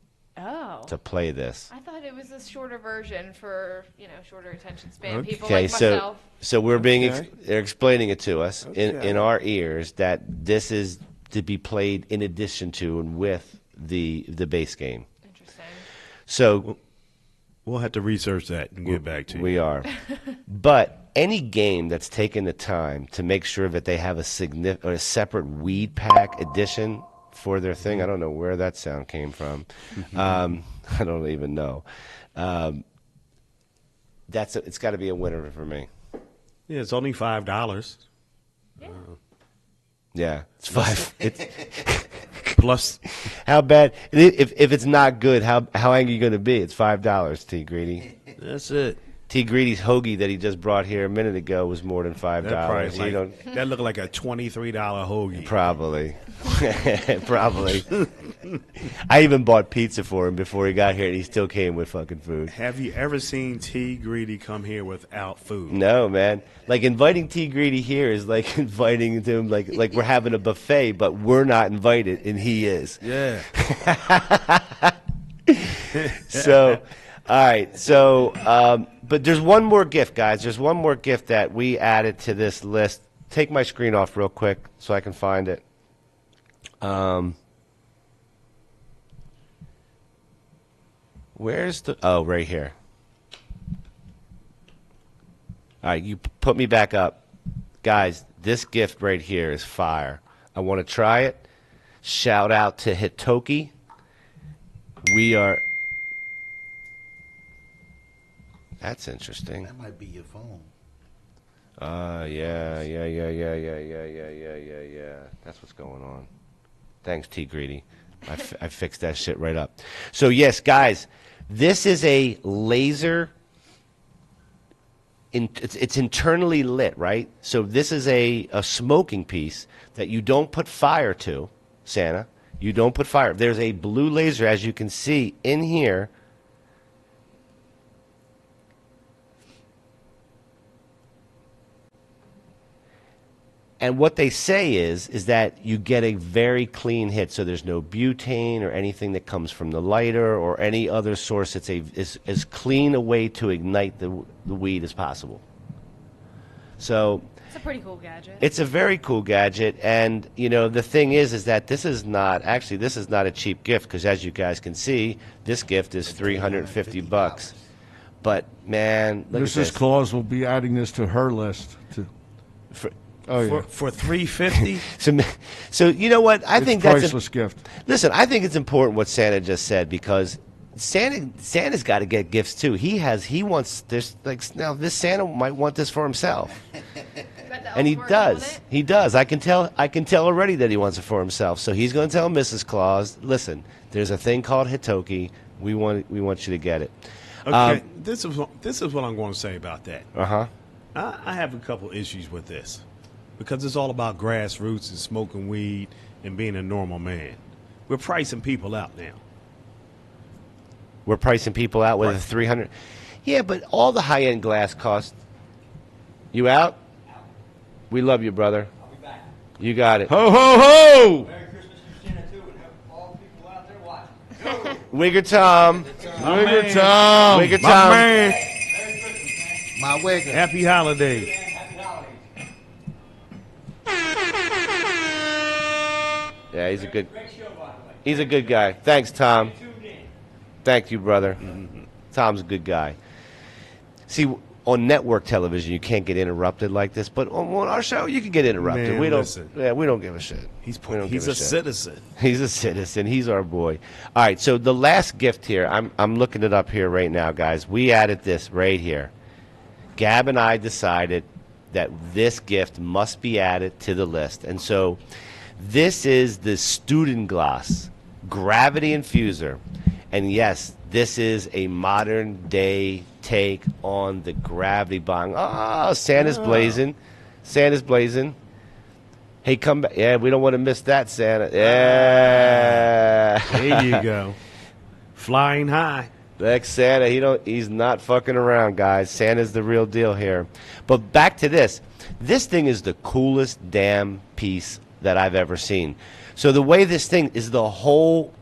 [SPEAKER 1] to play this.
[SPEAKER 5] I thought it was a shorter version for shorter attention span people
[SPEAKER 1] Okay,
[SPEAKER 5] like myself.
[SPEAKER 1] so we're being they're explaining it to us in our ears that this is to be played in addition to and with the base game.
[SPEAKER 5] Interesting.
[SPEAKER 1] So
[SPEAKER 2] we'll have to research that and get back to you.
[SPEAKER 1] We are. But any game that's taken the time to make sure that they have a separate weed pack edition for their thing, I don't know where that sound came from. I don't even know. It's got to be a winner for me.
[SPEAKER 2] Yeah, it's only $5.
[SPEAKER 1] Yeah, it's $5.
[SPEAKER 2] Plus,
[SPEAKER 1] how bad? If it's not good, how angry you going to be? It's $5. T. Greedy.
[SPEAKER 2] That's it.
[SPEAKER 1] T. Greedy's hoagie that he just brought here a minute ago was more than $5.
[SPEAKER 2] That looked like a $23 hoagie.
[SPEAKER 1] Probably. Probably. I even bought pizza for him before he got here, and he still came with fucking food.
[SPEAKER 2] Have you ever seen T. Greedy come here without food?
[SPEAKER 1] No, man. Like, inviting T. Greedy here is like inviting him, like we're having a buffet, but we're not invited, and he is.
[SPEAKER 2] Yeah.
[SPEAKER 1] So, all right. So, but there's one more gift, guys. There's one more gift that we added to this list. Take my screen off real quick so I can find it. Where's the... Oh, right here. All right, you put me back up. Guys, this gift right here is fire. I want to try it. Shout out to Hitoki. We are... That's interesting.
[SPEAKER 4] That might be your phone.
[SPEAKER 1] Yeah. That's what's going on. Thanks, T. Greedy. I fixed that shit right up. So yes, guys, this is a laser. It's internally lit, right? So this is a smoking piece that you don't put fire to, Santa. You don't put fire. There's a blue laser, as you can see in here. And what they say is that you get a very clean hit, so there's no butane or anything that comes from the lighter or any other source. It's as clean a way to ignite the weed as possible. So
[SPEAKER 5] It's a pretty cool gadget.
[SPEAKER 1] it's a very cool gadget, and the thing is that this is not a cheap gift, because as you guys can see, this gift is $350. But man, look at
[SPEAKER 3] Mrs.
[SPEAKER 1] this.
[SPEAKER 3] Claus will be adding this to her list. Oh yeah,
[SPEAKER 2] For $350.
[SPEAKER 1] So you know what? I
[SPEAKER 3] it's
[SPEAKER 1] think that's
[SPEAKER 3] priceless gift.
[SPEAKER 1] Listen, I think it's important what Santa just said, because Santa's got to get gifts too. He wants this. Like now, this Santa might want this for himself, and he does. He does. I can tell already that he wants it for himself. So he's going to tell Mrs. Claus, listen, there's a thing called Hitoki. We want you to get it.
[SPEAKER 2] Okay, this is what I'm going to say about that.
[SPEAKER 1] Uh-huh.
[SPEAKER 2] I have a couple issues with this, because it's all about grassroots and smoking weed and being a normal man. We're pricing people out now.
[SPEAKER 1] We're pricing people out with a 300. Yeah, but all the high-end glass costs. You out? We love you, brother.
[SPEAKER 8] I'll be back.
[SPEAKER 1] You got it.
[SPEAKER 3] Ho ho ho!
[SPEAKER 8] Merry Christmas to Santa too, and have all people out there watching.
[SPEAKER 1] Wigger Tom.
[SPEAKER 3] Wigger Tom.
[SPEAKER 1] Wigger
[SPEAKER 2] My
[SPEAKER 1] Tom.
[SPEAKER 2] man,
[SPEAKER 8] Merry Christmas, man.
[SPEAKER 4] My wigger.
[SPEAKER 2] happy holidays.
[SPEAKER 8] Happy holidays.
[SPEAKER 1] Yeah, he's a good.
[SPEAKER 8] Great show, by the way.
[SPEAKER 1] He's a good guy. Thanks, Tom.
[SPEAKER 8] Tuned in.
[SPEAKER 1] Thank you, brother. Tom's a good guy. See, on network television, you can't get interrupted like this, but on our show, you can get interrupted.
[SPEAKER 2] Man,
[SPEAKER 1] we don't.
[SPEAKER 2] listen.
[SPEAKER 1] Yeah, we don't give a shit.
[SPEAKER 2] He's
[SPEAKER 1] We don't give
[SPEAKER 2] a
[SPEAKER 1] shit.
[SPEAKER 2] citizen.
[SPEAKER 1] He's a citizen. He's our boy. All right. So the last gift here, I'm looking it up here right now, guys. We added this right here. Gab and I decided that this gift must be added to the list, and so this is the Student Glass Gravity Infuser. And yes, this is a modern day take on the gravity bong. Oh, Santa's blazing. Santa's blazing. Hey, come back. Yeah, we don't want to miss that, Santa. Yeah.
[SPEAKER 2] There you go. Flying high.
[SPEAKER 1] Like Santa, he's not fucking around, guys. Santa's the real deal here. But back to this. This thing is the coolest damn piece that I've ever seen. So the way this thing is, the whole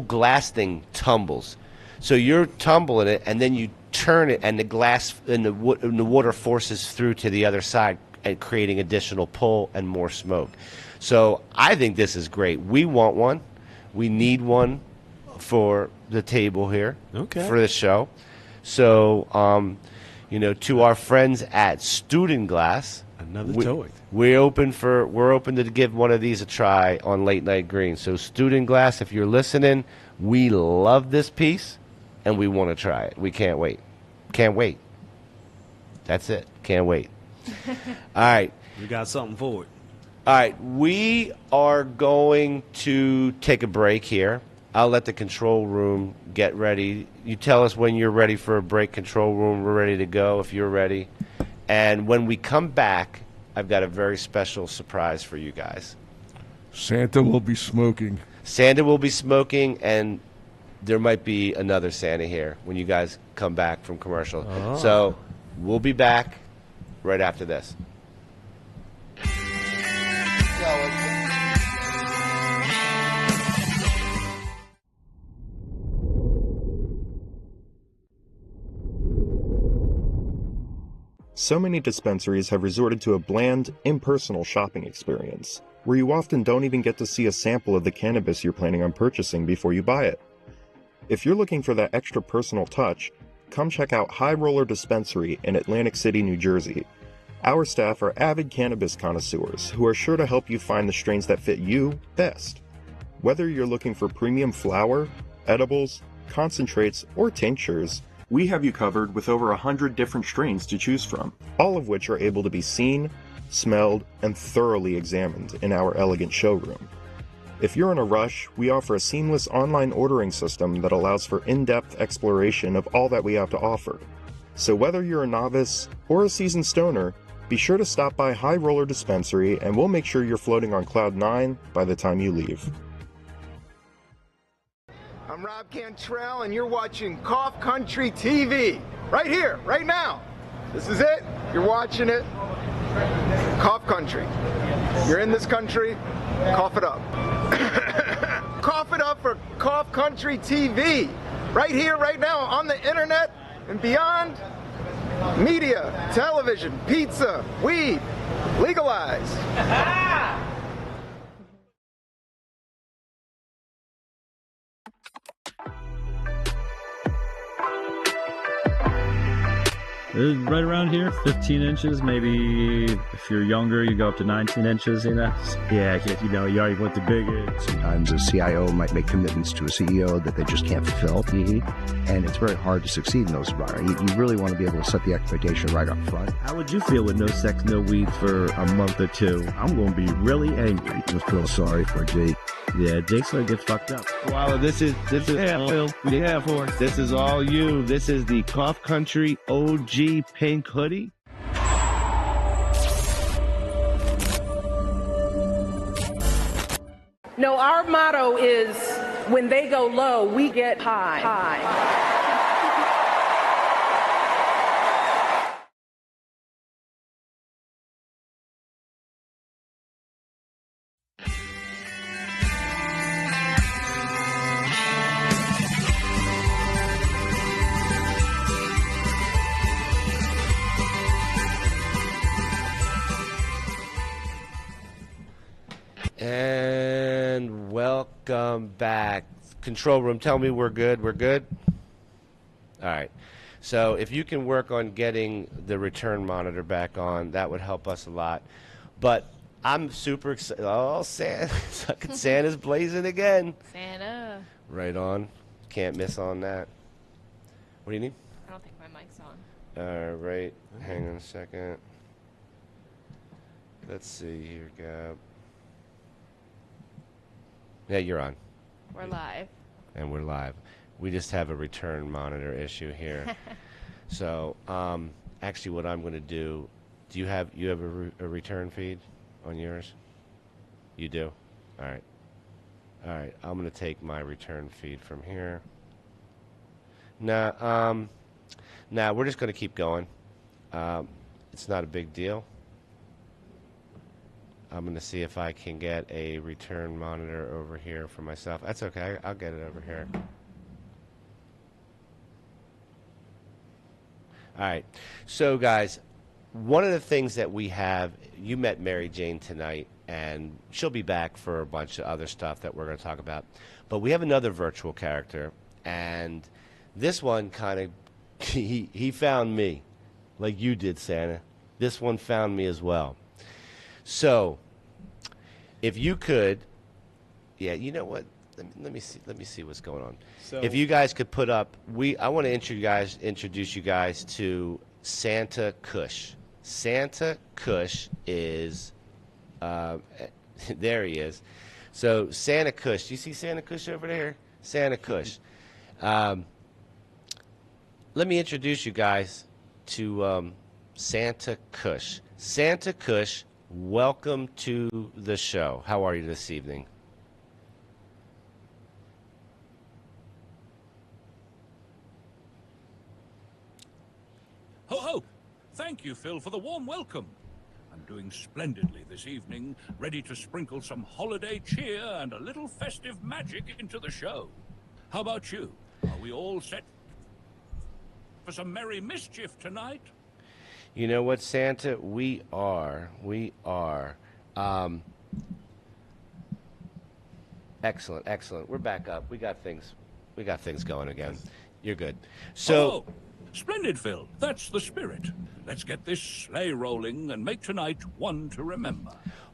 [SPEAKER 1] glass thing tumbles. So you're tumbling it, and then you turn it, and the glass and the water forces through to the other side, and creating additional pull and more smoke. So I think this is great. We want one. We need one for the table here.
[SPEAKER 2] Okay.
[SPEAKER 1] For the show. So to our friends at Student Glass,
[SPEAKER 2] Another toy.
[SPEAKER 1] we're open to give one of these a try on Late Night Green. So Student Glass, if you're listening, we love this piece and we want to try it. We can't wait. Can't wait. That's it. Can't wait. All right.
[SPEAKER 2] We got something for it.
[SPEAKER 1] All right. We are going to take a break here. I'll let the control room get ready. You tell us when you're ready for a break, control room. We're ready to go if you're ready. And when we come back, I've got a very special surprise for you guys.
[SPEAKER 3] Santa will be smoking.
[SPEAKER 1] Santa will be smoking, and there might be another Santa here when you guys come back from commercial.
[SPEAKER 2] Oh.
[SPEAKER 1] So we'll be back right after this.
[SPEAKER 9] So many dispensaries have resorted to a bland, impersonal shopping experience, where you often don't even get to see a sample of the cannabis you're planning on purchasing before you buy it. If you're looking for that extra personal touch, come check out High Roller Dispensary in Atlantic City, New Jersey. Our staff are avid cannabis connoisseurs who are sure to help you find the strains that fit you best. Whether you're looking for premium flower, edibles, concentrates, or tinctures, we have you covered with over 100 different strains to choose from, all of which are able to be seen, smelled, and thoroughly examined in our elegant showroom. If you're in a rush, we offer a seamless online ordering system that allows for in-depth exploration of all that we have to offer. So whether you're a novice or a seasoned stoner, be sure to stop by High Roller Dispensary and we'll make sure you're floating on cloud 9 by the time you leave.
[SPEAKER 10] I'm Rob Cantrell and you're watching Cough Country TV. Right here, right now. This is it. You're watching it. Cough Country. You're in this country, cough it up. Cough it up for Cough Country TV. Right here, right now, on the internet and beyond. Media, television, pizza, weed, legalized.
[SPEAKER 11] Right around here, 15 inches, maybe if you're younger, you go up to 19 inches, you know? Yeah, you know, you already went the big.
[SPEAKER 12] Sometimes a CIO might make commitments to a CEO that they just can't fulfill. And it's very hard to succeed in those environments. You really want to be able to set the expectation right up front.
[SPEAKER 11] How would you feel with no sex, no weed for a month or two? I'm going to be really angry.
[SPEAKER 12] I just feel sorry for Jake.
[SPEAKER 11] Yeah, Jake's going to get fucked up.
[SPEAKER 13] Wow, this is Phil. Yeah, for this is all you. This is the Cough Country OG pink hoodie.
[SPEAKER 14] No, our motto is when they go low, we get high.
[SPEAKER 1] And welcome back. Control room, tell me we're good. We're good? All right. So if you can work on getting the return monitor back on, that would help us a lot. But I'm super excited. Oh, Santa's blazing again.
[SPEAKER 5] Santa.
[SPEAKER 1] Right on. Can't miss on that. What do you need?
[SPEAKER 5] I don't think my mic's on.
[SPEAKER 1] All right. Hang on a second. Let's see here, Gab. Yeah, you're on.
[SPEAKER 5] We're live.
[SPEAKER 1] And we're live. We just have a return monitor issue here. So, actually, what I'm going to do you have a return feed on yours? You do? All right. All right. I'm going to take my return feed from here. Now, we're just going to keep going. It's not a big deal. I'm going to see if I can get a return monitor over here for myself. That's okay. I'll get it over here. All right. So, guys, one of the things that we have, you met Mary Jane tonight, and she'll be back for a bunch of other stuff that we're going to talk about. But we have another virtual character, and this one kind of, he found me, like you did, Santa. This one found me as well. So, if you could, yeah, you know what? Let me see what's going on.
[SPEAKER 2] So,
[SPEAKER 1] if you guys could put up, I want to introduce you guys to Santa Kush. Santa Kush is, there he is. So Santa Kush, do you see Santa Kush over there? Santa Kush. Let me introduce you guys to Santa Kush. Santa Kush, welcome to the show. How are you this evening?
[SPEAKER 15] Ho, ho! Thank you, Phil, for the warm welcome. I'm doing splendidly this evening, ready to sprinkle some holiday cheer and a little festive magic into the show. How about you? Are we all set for some merry mischief tonight?
[SPEAKER 1] You know what, Santa? We are. Excellent. We're back up. We got things going again. You're good. So,
[SPEAKER 15] splendid, Phil. That's the spirit. Let's get this sleigh rolling and make tonight one to remember.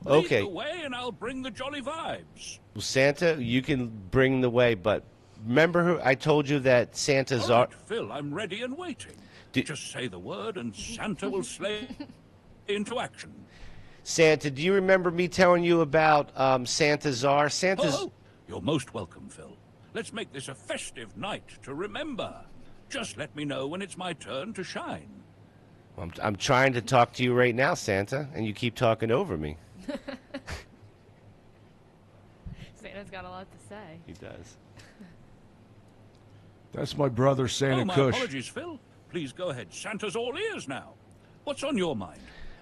[SPEAKER 1] Okay.
[SPEAKER 15] Lead the way and I'll bring the jolly vibes.
[SPEAKER 1] Santa, you can bring the way, but remember who I told you that Santa's
[SPEAKER 15] All right, Phil, I'm ready and waiting. Just say the word and Santa will sleigh into action.
[SPEAKER 1] Santa, do you remember me telling you about Santa Czar?
[SPEAKER 15] Oh, you're most welcome, Phil. Let's make this a festive night to remember. Just let me know when it's my turn to shine.
[SPEAKER 1] I'm trying to talk to you right now, Santa, and you keep talking over me.
[SPEAKER 5] Santa's got a lot to say.
[SPEAKER 1] He does.
[SPEAKER 3] That's my brother, Santa
[SPEAKER 15] my
[SPEAKER 3] Kush.
[SPEAKER 15] apologies, Phil. Please go ahead. Santa's all ears now. What's on your mind?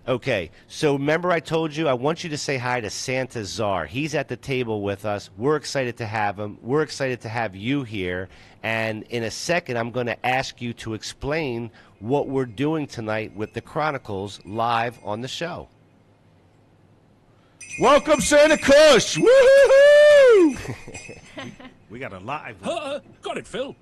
[SPEAKER 1] Okay, so remember I told you I want you to say hi to Santa Czar. He's at the table with us. We're excited to have him. We're excited to have you here. And in a second, I'm going to ask you to explain what we're doing tonight with the Chronicles live on the show.
[SPEAKER 3] Welcome, Santa Kush! Woo-hoo-hoo!
[SPEAKER 2] We got a live.
[SPEAKER 15] Got it, Phil.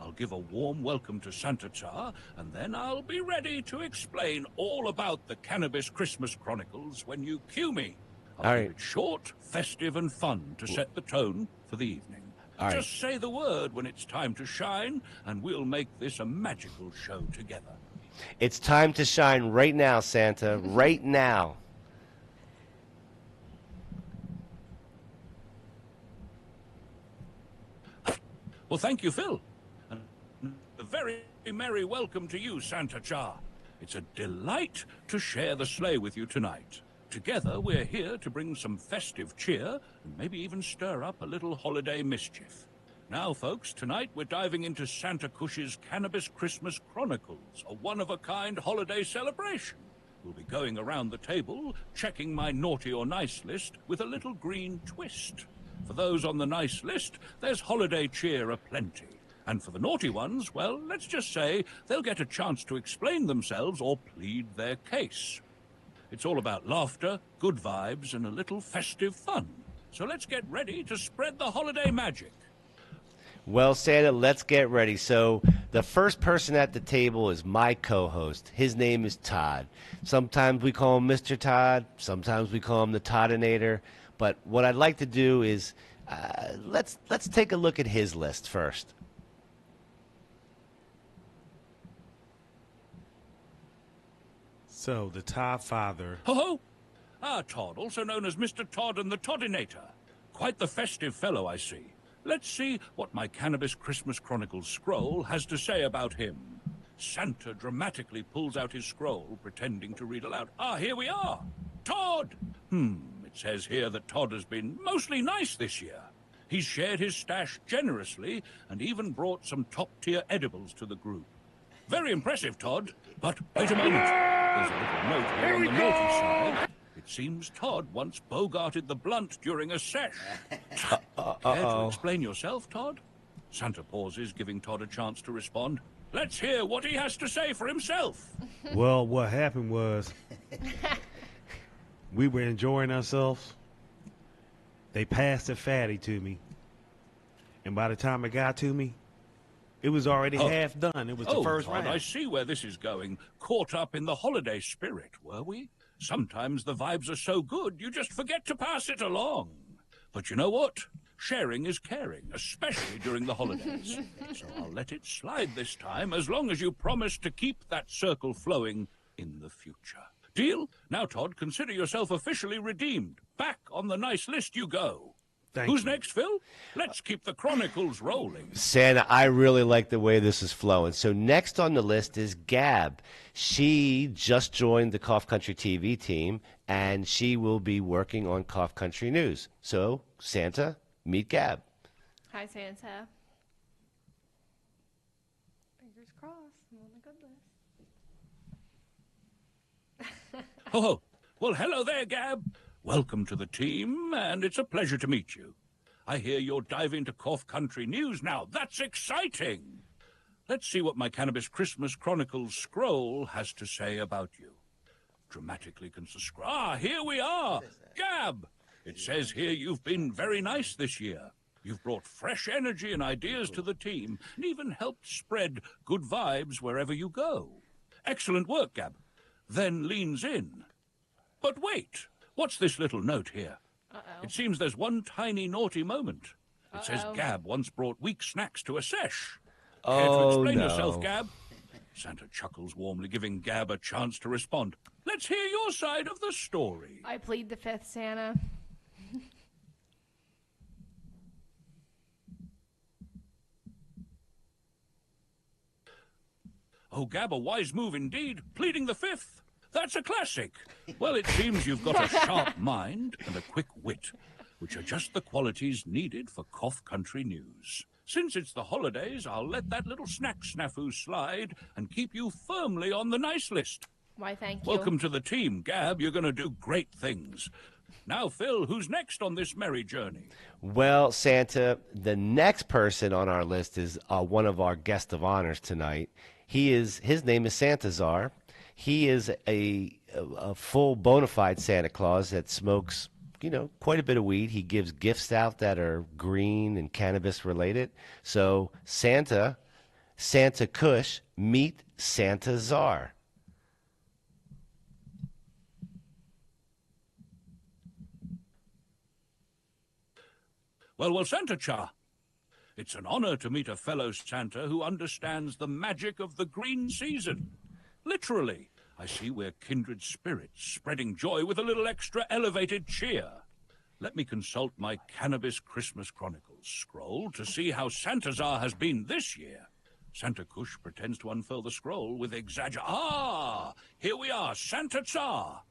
[SPEAKER 15] I'll give a warm welcome to Santa Czar, and then I'll be ready to explain all about the Cannabis Christmas Chronicles when you cue me. I'll keep it short, festive, and fun to set the tone for the evening. Just say the word when it's time to shine, and we'll make this a magical show together.
[SPEAKER 1] It's time to shine right now, Santa. Right now.
[SPEAKER 15] Well, thank you, Phil. And a very merry welcome to you, Santa Czar. It's a delight to share the sleigh with you tonight. Together, we're here to bring some festive cheer and maybe even stir up a little holiday mischief. Now, folks, tonight we're diving into Santa Kush's Cannabis Christmas Chronicles, a one-of-a-kind holiday celebration. We'll be going around the table, checking my naughty or nice list with a little green twist. For those on the nice list, there's holiday cheer aplenty. And for the naughty ones, well, let's just say they'll get a chance to explain themselves or plead their case. It's all about laughter, good vibes, and a little festive fun. So let's get ready to spread the holiday magic.
[SPEAKER 1] Well, Santa, let's get ready. So the first person at the table is my co-host. His name is Todd. Sometimes we call him Mr. Todd. Sometimes we call him the Toddinator. But what I'd like to do is let's take a look at his list first.
[SPEAKER 2] So the Todd father.
[SPEAKER 15] Ho-ho! Todd, also known as Mr. Todd and the Toddinator. Quite the festive fellow, I see. Let's see what my Cannabis Christmas Chronicles scroll has to say about him. Santa dramatically pulls out his scroll, pretending to read aloud. Here we are! Todd! It says here that Todd has been mostly nice this year. He's shared his stash generously and even brought some top-tier edibles to the group. Very impressive, Todd. But wait a moment. There's a little note here on the naughty side. It seems Todd once bogarted the blunt during a sesh. Care to explain yourself, Todd? Santa pauses, giving Todd a chance to respond. Let's hear what he has to say for himself.
[SPEAKER 2] Well, what happened was we were enjoying ourselves. They passed the fatty to me. And by the time it got to me, it was already half done. It was the first
[SPEAKER 15] Todd,
[SPEAKER 2] round.
[SPEAKER 15] I see where this is going. Caught up in the holiday spirit, were we? Sometimes the vibes are so good, you just forget to pass it along. But you know what? Sharing is caring, especially during the holidays. So I'll let it slide this time, as long as you promise to keep that circle flowing in the future. Deal? Now, Todd, consider yourself officially redeemed. Back on the nice list you go. Who's next, Phil? Let's keep the chronicles rolling.
[SPEAKER 1] Santa, I really like the way this is flowing. So next on the list is Gab. She just joined the Cough Country TV team, and she will be working on Cough Country News. So, Santa, meet Gab.
[SPEAKER 5] Hi, Santa. Fingers crossed. I'm on the good list.
[SPEAKER 15] Oh, well, hello there, Gab. Welcome to the team, and it's a pleasure to meet you. I hear you're diving into Cough Country News now. That's exciting. Let's see what my Cannabis Chronicles scroll has to say about you. Dramatically here we are. Gab! It says here you've been very nice this year. You've brought fresh energy and ideas to the team, and even helped spread good vibes wherever you go. Excellent work, Gab. Then leans in. But wait! What's this little note here? It seems there's one tiny naughty moment. It says Gab once brought weak snacks to a sesh. Care to explain yourself, Gab? Santa chuckles warmly, giving Gab a chance to respond. Let's hear your side of the story.
[SPEAKER 5] I plead the fifth, Santa.
[SPEAKER 15] Oh, Gab, a wise move indeed, pleading the fifth. That's a classic. Well, it seems you've got a sharp mind and a quick wit, which are just the qualities needed for Cough Country News. Since it's the holidays, I'll let that little snack snafu slide and keep you firmly on the nice list.
[SPEAKER 5] Why, thank you.
[SPEAKER 15] Welcome to the team, Gab. You're going to do great things. Now, Phil, who's next on this merry journey?
[SPEAKER 1] Well, Santa, the next person on our list is one of our guest of honors tonight. His name is Santazar. He is a full bona fide Santa Claus that smokes, quite a bit of weed. He gives gifts out that are green and cannabis related. So Santa Kush, meet Santazar.
[SPEAKER 15] Well, Santa Cha. It's an honor to meet a fellow Santa who understands the magic of the green season. Literally, I see we're kindred spirits, spreading joy with a little extra elevated cheer. Let me consult my Cannabis Christmas Chronicles scroll to see how Santazar has been this year. Santa Kush pretends to unfurl the scroll with here we are, Santa Tsar.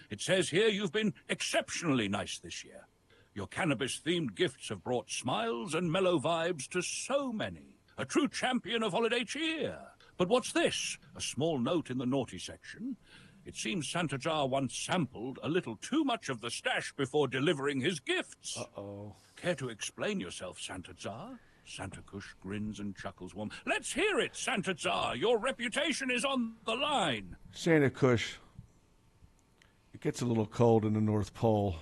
[SPEAKER 15] It says here you've been exceptionally nice this year. Your cannabis-themed gifts have brought smiles and mellow vibes to so many. A true champion of holiday cheer. But what's this? A small note in the naughty section. It seems Santa Jar once sampled a little too much of the stash before delivering his gifts.
[SPEAKER 1] Uh-oh.
[SPEAKER 15] Care to explain yourself, Santa Jar? Santa Kush grins and chuckles warm. Let's hear it, Santa Jar. Your reputation is on the line.
[SPEAKER 3] Santa Kush, it gets a little cold in the North Pole.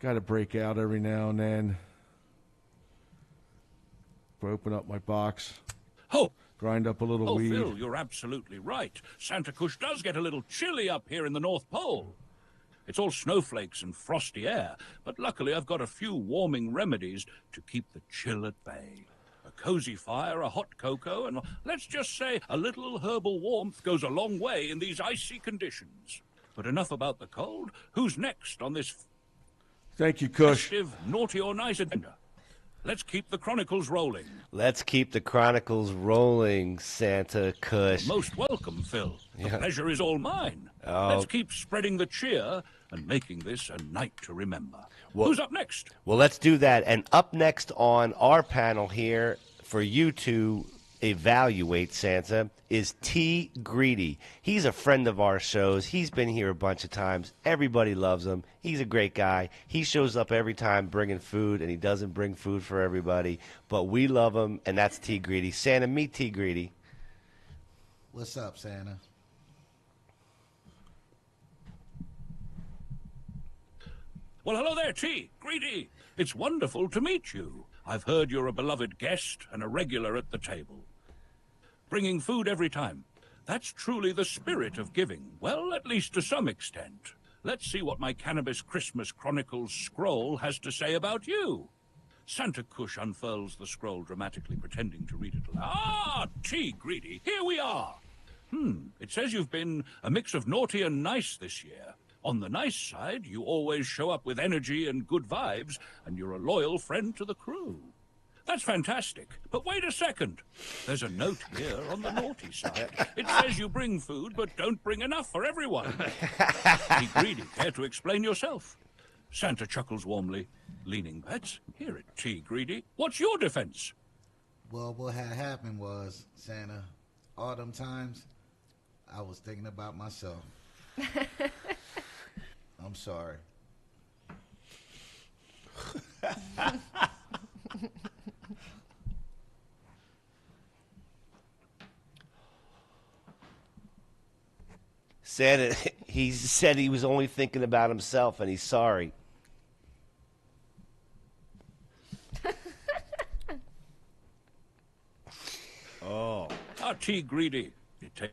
[SPEAKER 3] Got to break out every now and then. Open up my box. Grind up a little weed.
[SPEAKER 15] Phil, you're absolutely right. Santa Kush does get a little chilly up here in the North Pole. It's all snowflakes and frosty air, but luckily I've got a few warming remedies to keep the chill at bay. A cozy fire, a hot cocoa, and let's just say a little herbal warmth goes a long way in these icy conditions. But enough about the cold. Who's next on this
[SPEAKER 3] Thank you, Kush.
[SPEAKER 15] festive, naughty or nice agenda? Let's keep the chronicles rolling.
[SPEAKER 1] Let's keep the chronicles rolling, Santa Kush.
[SPEAKER 15] Most welcome, Phil. The pleasure is all mine.
[SPEAKER 1] Oh.
[SPEAKER 15] Let's keep spreading the cheer and making this a night to remember. Who's up next?
[SPEAKER 1] Well, let's do that. And up next on our panel here for you to evaluate, Santa, is T. Greedy. He's a friend of our shows. He's been here a bunch of times. Everybody loves him. He's a great guy. He shows up every time bringing food, and he doesn't bring food for everybody. But we love him, and that's T. Greedy. Santa, meet T. Greedy.
[SPEAKER 4] What's up, Santa?
[SPEAKER 15] Well, hello there, T. Greedy. It's wonderful to meet you. I've heard you're a beloved guest and a regular at the table. Bringing food every time. That's truly the spirit of giving. Well, at least to some extent. Let's see what my Cannabis Christmas Chronicles scroll has to say about you. Santa Kush unfurls the scroll dramatically, pretending to read it aloud. T. Greedy, here we are. It says you've been a mix of naughty and nice this year. On the nice side, you always show up with energy and good vibes, and you're a loyal friend to the crew. That's fantastic. But wait a second. There's a note here on the naughty side. It says you bring food, but don't bring enough for everyone. Be greedy. Care to explain yourself? Santa chuckles warmly, leaning bets. Hear it, T. Greedy. What's your defense?
[SPEAKER 4] Well, what had happened was, Santa, all them times, I was thinking about myself. I'm sorry.
[SPEAKER 1] Santa, he said he was only thinking about himself, and he's sorry.
[SPEAKER 15] T. Greedy. It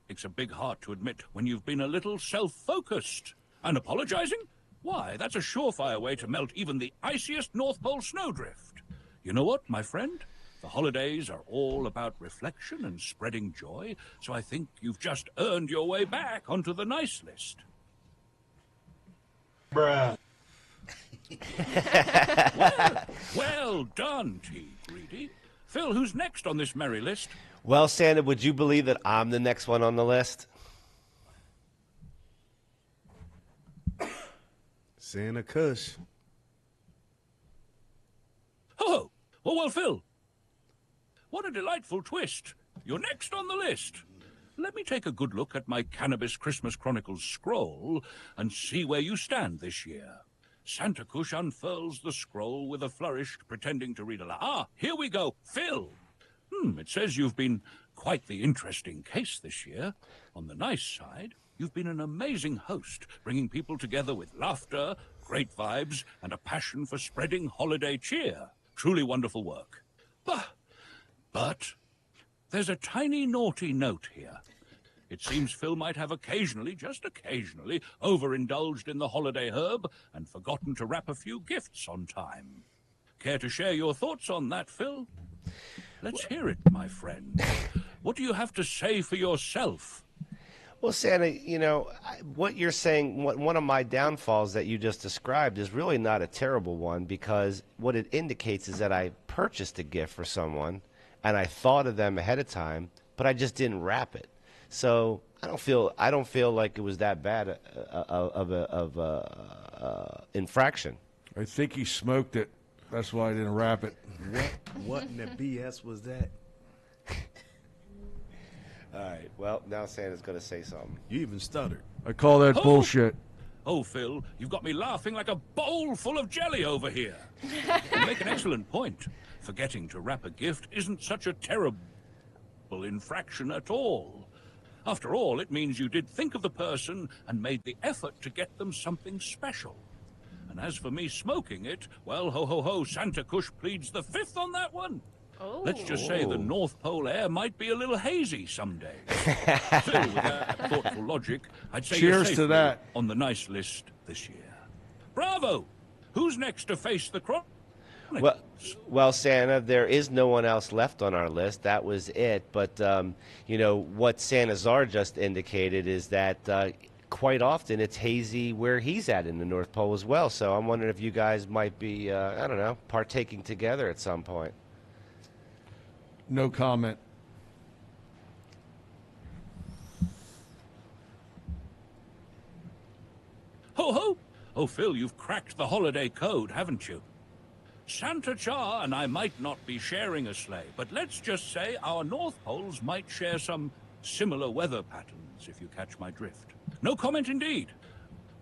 [SPEAKER 15] takes a big heart to admit when you've been a little self-focused. And apologizing? Why, that's a surefire way to melt even the iciest North Pole snowdrift. You know what, my friend? The holidays are all about reflection and spreading joy, so I think you've just earned your way back onto the nice list.
[SPEAKER 13] Bruh.
[SPEAKER 15] Well done, T. Greedy. Phil, who's next on this merry list?
[SPEAKER 1] Well, Santa, would you believe that I'm the next one on the list?
[SPEAKER 2] Santa Kush.
[SPEAKER 15] Oh, well, Phil. What a delightful twist. You're next on the list. Let me take a good look at my Cannabis Christmas Chronicles scroll and see where you stand this year. Santa Kush unfurls the scroll with a flourish, pretending to read aloud. Ah, here we go. Phil. It says you've been quite the interesting case this year. On the nice side, you've been an amazing host, bringing people together with laughter, great vibes, and a passion for spreading holiday cheer. Truly wonderful work. But there's a tiny naughty note here. It seems Phil might have occasionally, just occasionally, overindulged in the holiday herb and forgotten to wrap a few gifts on time. Care to share your thoughts on that, Phil? Let's hear it, my friend. What do you have to say for yourself?
[SPEAKER 1] Well, Santa, what you're saying, one of my downfalls that you just described is really not a terrible one, because what it indicates is that I purchased a gift for someone and I thought of them ahead of time, but I just didn't wrap it. So I don't feel like it was that bad of a infraction.
[SPEAKER 3] I think he smoked it. That's why I didn't wrap it.
[SPEAKER 2] What in the BS was that?
[SPEAKER 1] All right. Well, now Santa's going to say something.
[SPEAKER 2] You even stuttered.
[SPEAKER 3] I call that bullshit.
[SPEAKER 15] Oh, Phil, you've got me laughing like a bowl full of jelly over here. You make an excellent point. Forgetting to wrap a gift isn't such a terrible infraction at all. After all, it means you did think of the person and made the effort to get them something special. And as for me smoking it, well, ho, ho, ho, Santa Kush pleads the fifth on that one.
[SPEAKER 5] Oh.
[SPEAKER 15] Let's just say the North Pole air might be a little hazy someday. Still, with that thoughtful logic, I'd say you're
[SPEAKER 3] Cheers
[SPEAKER 15] safe
[SPEAKER 3] to that.
[SPEAKER 15] on the nice list this year. Bravo! Who's next to face the crop?
[SPEAKER 1] Well, Santa, there is no one else left on our list. That was it. But, what Santa Czar just indicated is that quite often it's hazy where he's at in the North Pole as well. So I'm wondering if you guys might be, partaking together at some point.
[SPEAKER 3] No comment.
[SPEAKER 15] Ho, ho! Oh, Phil, you've cracked the holiday code, haven't you? Santa Cha and I might not be sharing a sleigh, but let's just say our North Poles might share some similar weather patterns, if you catch my drift. No comment indeed.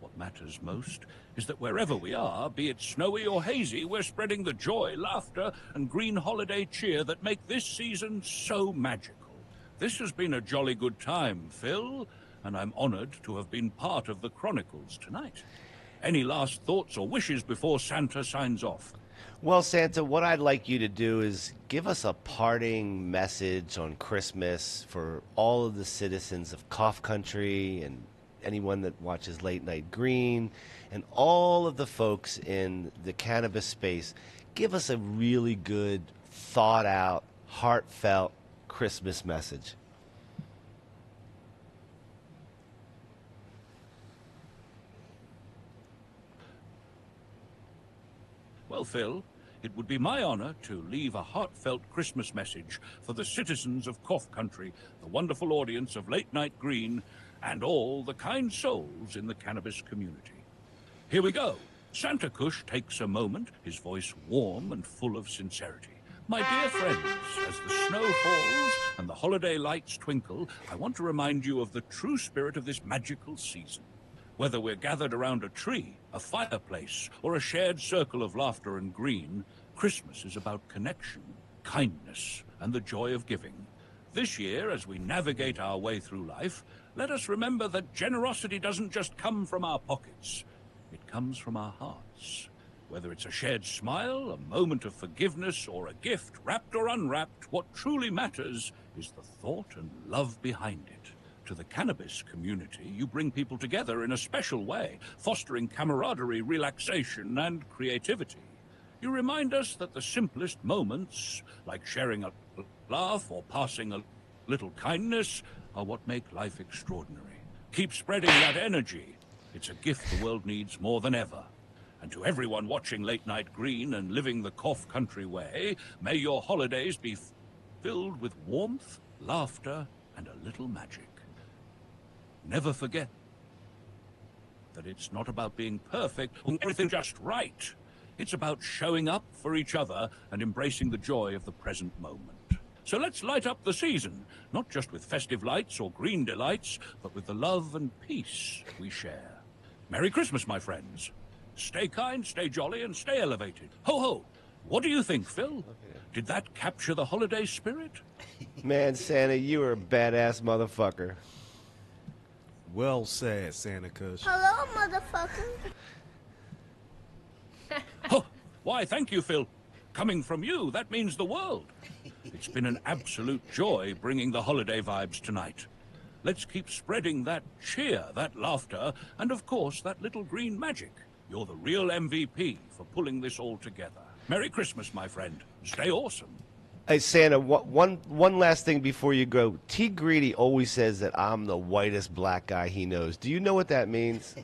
[SPEAKER 15] What matters most is that wherever we are, be it snowy or hazy, we're spreading the joy, laughter, and green holiday cheer that make this season so magical. This has been a jolly good time, Phil, and I'm honored to have been part of the Chronicles tonight. Any last thoughts or wishes before Santa signs off?
[SPEAKER 1] Well, Santa, what I'd like you to do is give us a parting message on Christmas for all of the citizens of Cough Country and anyone that watches Late Night Green and all of the folks in the cannabis space. Give us a really good, thought-out, heartfelt Christmas message.
[SPEAKER 15] Well, Phil, it would be my honor to leave a heartfelt Christmas message for the citizens of Cough Country, the wonderful audience of Late Night Green, and all the kind souls in the cannabis community. Here we go. Santa Kush takes a moment, his voice warm and full of sincerity. My dear friends, as the snow falls and the holiday lights twinkle, I want to remind you of the true spirit of this magical season. Whether we're gathered around a tree, a fireplace, or a shared circle of laughter and green, Christmas is about connection, kindness, and the joy of giving. This year, as we navigate our way through life, let us remember that generosity doesn't just come from our pockets. It comes from our hearts. Whether it's a shared smile, a moment of forgiveness, or a gift, wrapped or unwrapped, what truly matters is the thought and love behind it. To the cannabis community, you bring people together in a special way, fostering camaraderie, relaxation, and creativity. You remind us that the simplest moments, like sharing a laugh or passing a little kindness, are what make life extraordinary. Keep spreading that energy. It's a gift the world needs more than ever. And to everyone watching Late Night Green and living the Cough Country way, may your holidays be filled with warmth, laughter, and a little magic. Never forget that it's not about being perfect or everything just right. It's about showing up for each other and embracing the joy of the present moment. So let's light up the season, not just with festive lights or green delights, but with the love and peace we share. Merry Christmas, my friends. Stay kind, stay jolly, and stay elevated. Ho ho! What do you think, Phil? Did that capture the holiday spirit?
[SPEAKER 1] Man, Santa, you are a badass motherfucker.
[SPEAKER 2] Well said, Santa Kush.
[SPEAKER 16] Hello, motherfucker.
[SPEAKER 15] Oh, why, thank you, Phil. Coming from you, that means the world. It's been an absolute joy bringing the holiday vibes tonight. Let's keep spreading that cheer, that laughter, and of course, that little green magic. You're the real MVP for pulling this all together. Merry Christmas, my friend. Stay awesome.
[SPEAKER 1] Hey, Santa, one last thing before you go. T. Greedy always says that I'm the whitest black guy he knows. Do you know what that means?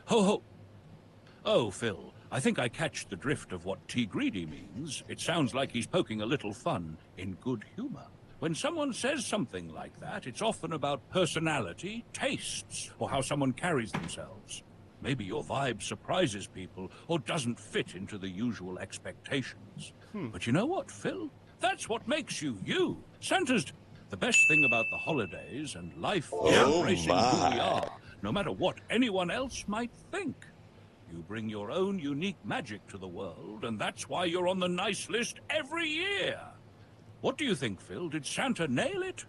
[SPEAKER 15] Ho ho! Oh, Phil, I think I catch the drift of what T. Greedy means. It sounds like he's poking a little fun in good humor. When someone says something like that, it's often about personality, tastes, or how someone carries themselves. Maybe your vibe surprises people or doesn't fit into the usual expectations. But you know what, Phil? That's what makes you you. Santa's the best thing about the holidays and life is embracing who we are, no matter what anyone else might think. You bring your own unique magic to the world, and that's why you're on the nice list every year. What do you think, Phil? Did Santa nail it?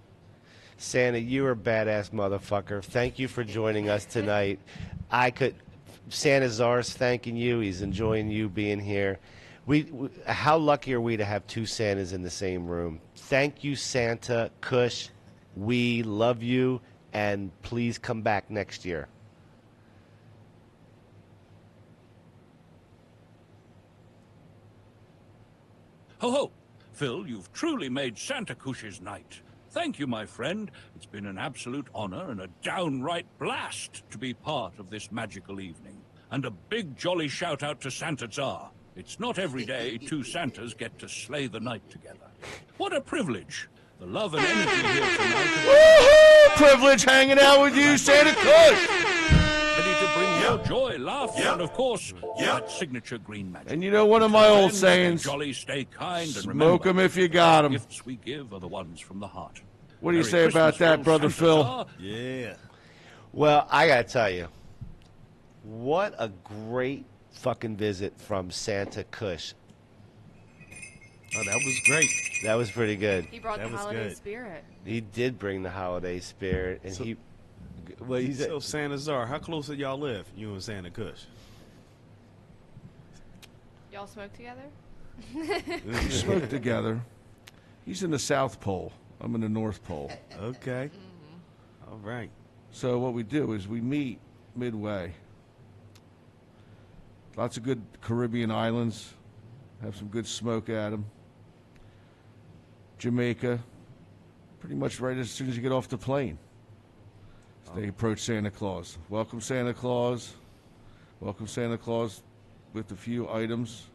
[SPEAKER 1] Santa, you're a badass motherfucker. Thank you for joining us tonight. Santa Czar's thanking you. He's enjoying you being here. How lucky are we to have two Santas in the same room? Thank you, Santa Kush. We love you, and please come back next year.
[SPEAKER 15] Ho ho! Phil, you've truly made Santa Kush's night. Thank you, my friend. It's been an absolute honor and a downright blast to be part of this magical evening. And a big jolly shout out to Santa Czar. It's not every day two Santas get to slay the night together. What a privilege. The love and energy here tonight.
[SPEAKER 3] Woohoo! Privilege hanging out with you, Santa Kush!
[SPEAKER 15] Ready to bring more joy, laughter, and of course, that signature green magic.
[SPEAKER 3] And you know one of my old sayings,
[SPEAKER 15] stay jolly, stay kind, and
[SPEAKER 3] smoke 'em if you got 'em.
[SPEAKER 15] The gifts we give are the ones from the heart.
[SPEAKER 3] What do you
[SPEAKER 15] Merry
[SPEAKER 3] say about
[SPEAKER 15] Christmas,
[SPEAKER 3] that, Brother
[SPEAKER 15] Santa
[SPEAKER 3] Phil?
[SPEAKER 15] Czar.
[SPEAKER 2] Yeah.
[SPEAKER 1] Well, I gotta tell you, what a great fucking visit from Santa Kush.
[SPEAKER 2] Oh, that was great.
[SPEAKER 1] That was pretty good.
[SPEAKER 5] He brought
[SPEAKER 2] That
[SPEAKER 5] the
[SPEAKER 2] was
[SPEAKER 5] holiday
[SPEAKER 2] good.
[SPEAKER 5] spirit.
[SPEAKER 1] He did bring the holiday spirit, and
[SPEAKER 2] So Santa Czar, how close do y'all live, you and Santa Kush?
[SPEAKER 5] Y'all smoke together?
[SPEAKER 3] We smoke together. He's in the South Pole. I'm in the North Pole.
[SPEAKER 2] Okay. All right.
[SPEAKER 3] So what we do is we meet midway. Lots of good Caribbean islands. Have some good smoke at them. Jamaica. Pretty much right as soon as you get off the plane. So they approach Santa Claus. Welcome, Santa Claus. Welcome, Santa Claus, with a few items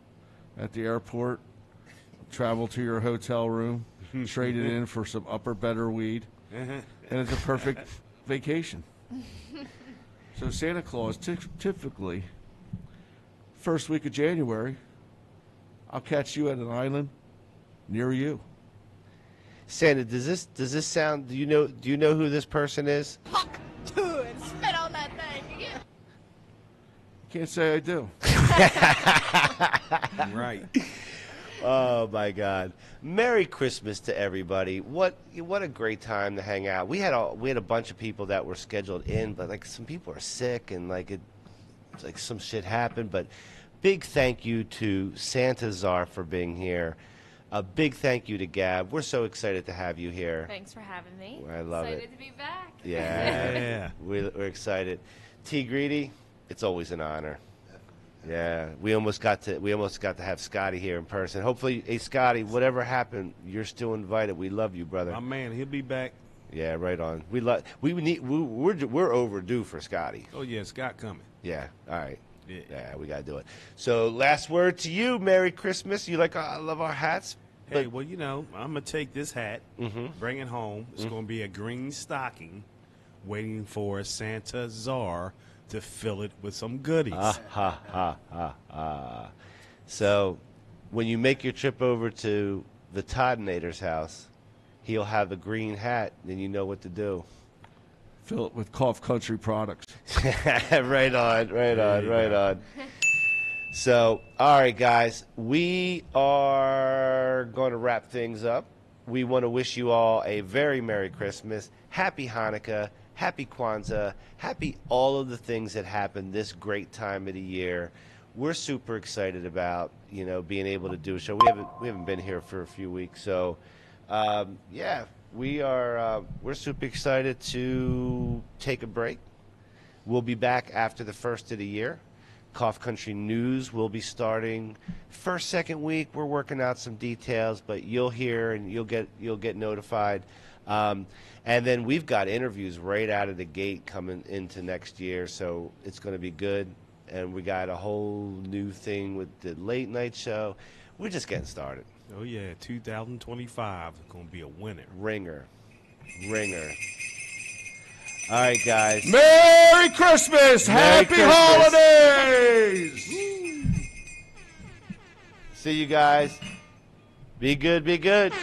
[SPEAKER 3] at the airport. Travel to your hotel room. Trade it in for some upper, better weed. And it's a perfect vacation. So Santa Claus, typically, first week of January, I'll catch you at an island near you.
[SPEAKER 1] Santa, does this sound? Do you know who this person is?
[SPEAKER 16] Fuck to and spit on that thing. Yeah.
[SPEAKER 3] Can't say I do.
[SPEAKER 2] Right.
[SPEAKER 1] Oh my God! Merry Christmas to everybody. What a great time to hang out. We had a bunch of people that were scheduled in, but like some people are sick and like some shit happened. But big thank you to Santa Czar for being here. A big thank you to Gab. We're so excited to have you here.
[SPEAKER 5] Thanks for having me.
[SPEAKER 1] I love it.
[SPEAKER 5] Excited to be back.
[SPEAKER 1] Yeah. We're excited. T. Greedy, it's always an honor. Yeah, we almost got to have Scotty here in person. Hopefully, hey Scotty, whatever happened, you're still invited. We love you, brother.
[SPEAKER 2] My man, he'll be back.
[SPEAKER 1] Yeah, right on. We're overdue for Scotty.
[SPEAKER 2] Oh yeah, Scott coming.
[SPEAKER 1] Yeah, all right.
[SPEAKER 2] Yeah,
[SPEAKER 1] we gotta do it. So, last word to you. Merry Christmas. You I love our hats.
[SPEAKER 2] Hey, well, you know, I'm gonna take this hat, bring it home. It's gonna be a green stocking, waiting for Santa Czar to fill it with some goodies.
[SPEAKER 1] So, when you make your trip over to the Toddnator's house, he'll have a green hat, then you know what to do.
[SPEAKER 3] Fill it with Cough Country products.
[SPEAKER 1] Right on. So, all right, guys, we are going to wrap things up. We want to wish you all a very Merry Christmas, Happy Hanukkah, Happy Kwanzaa, happy all of the things that happen this great time of the year. We're super excited about, being able to do a show. We haven't been here for a few weeks, so yeah, we're super excited to take a break. We'll be back after the first of the year. Cough Country News will be starting first, second week. We're working out some details, but you'll hear and you'll get notified. And then we've got interviews right out of the gate coming into next year, so it's going to be good. And we got a whole new thing with the late night show. We're just getting started.
[SPEAKER 2] Oh yeah, 2025 is going to be a winner.
[SPEAKER 1] Ringer. All right, guys.
[SPEAKER 3] Merry Christmas! Happy holidays!
[SPEAKER 1] See you guys. Be good, be good.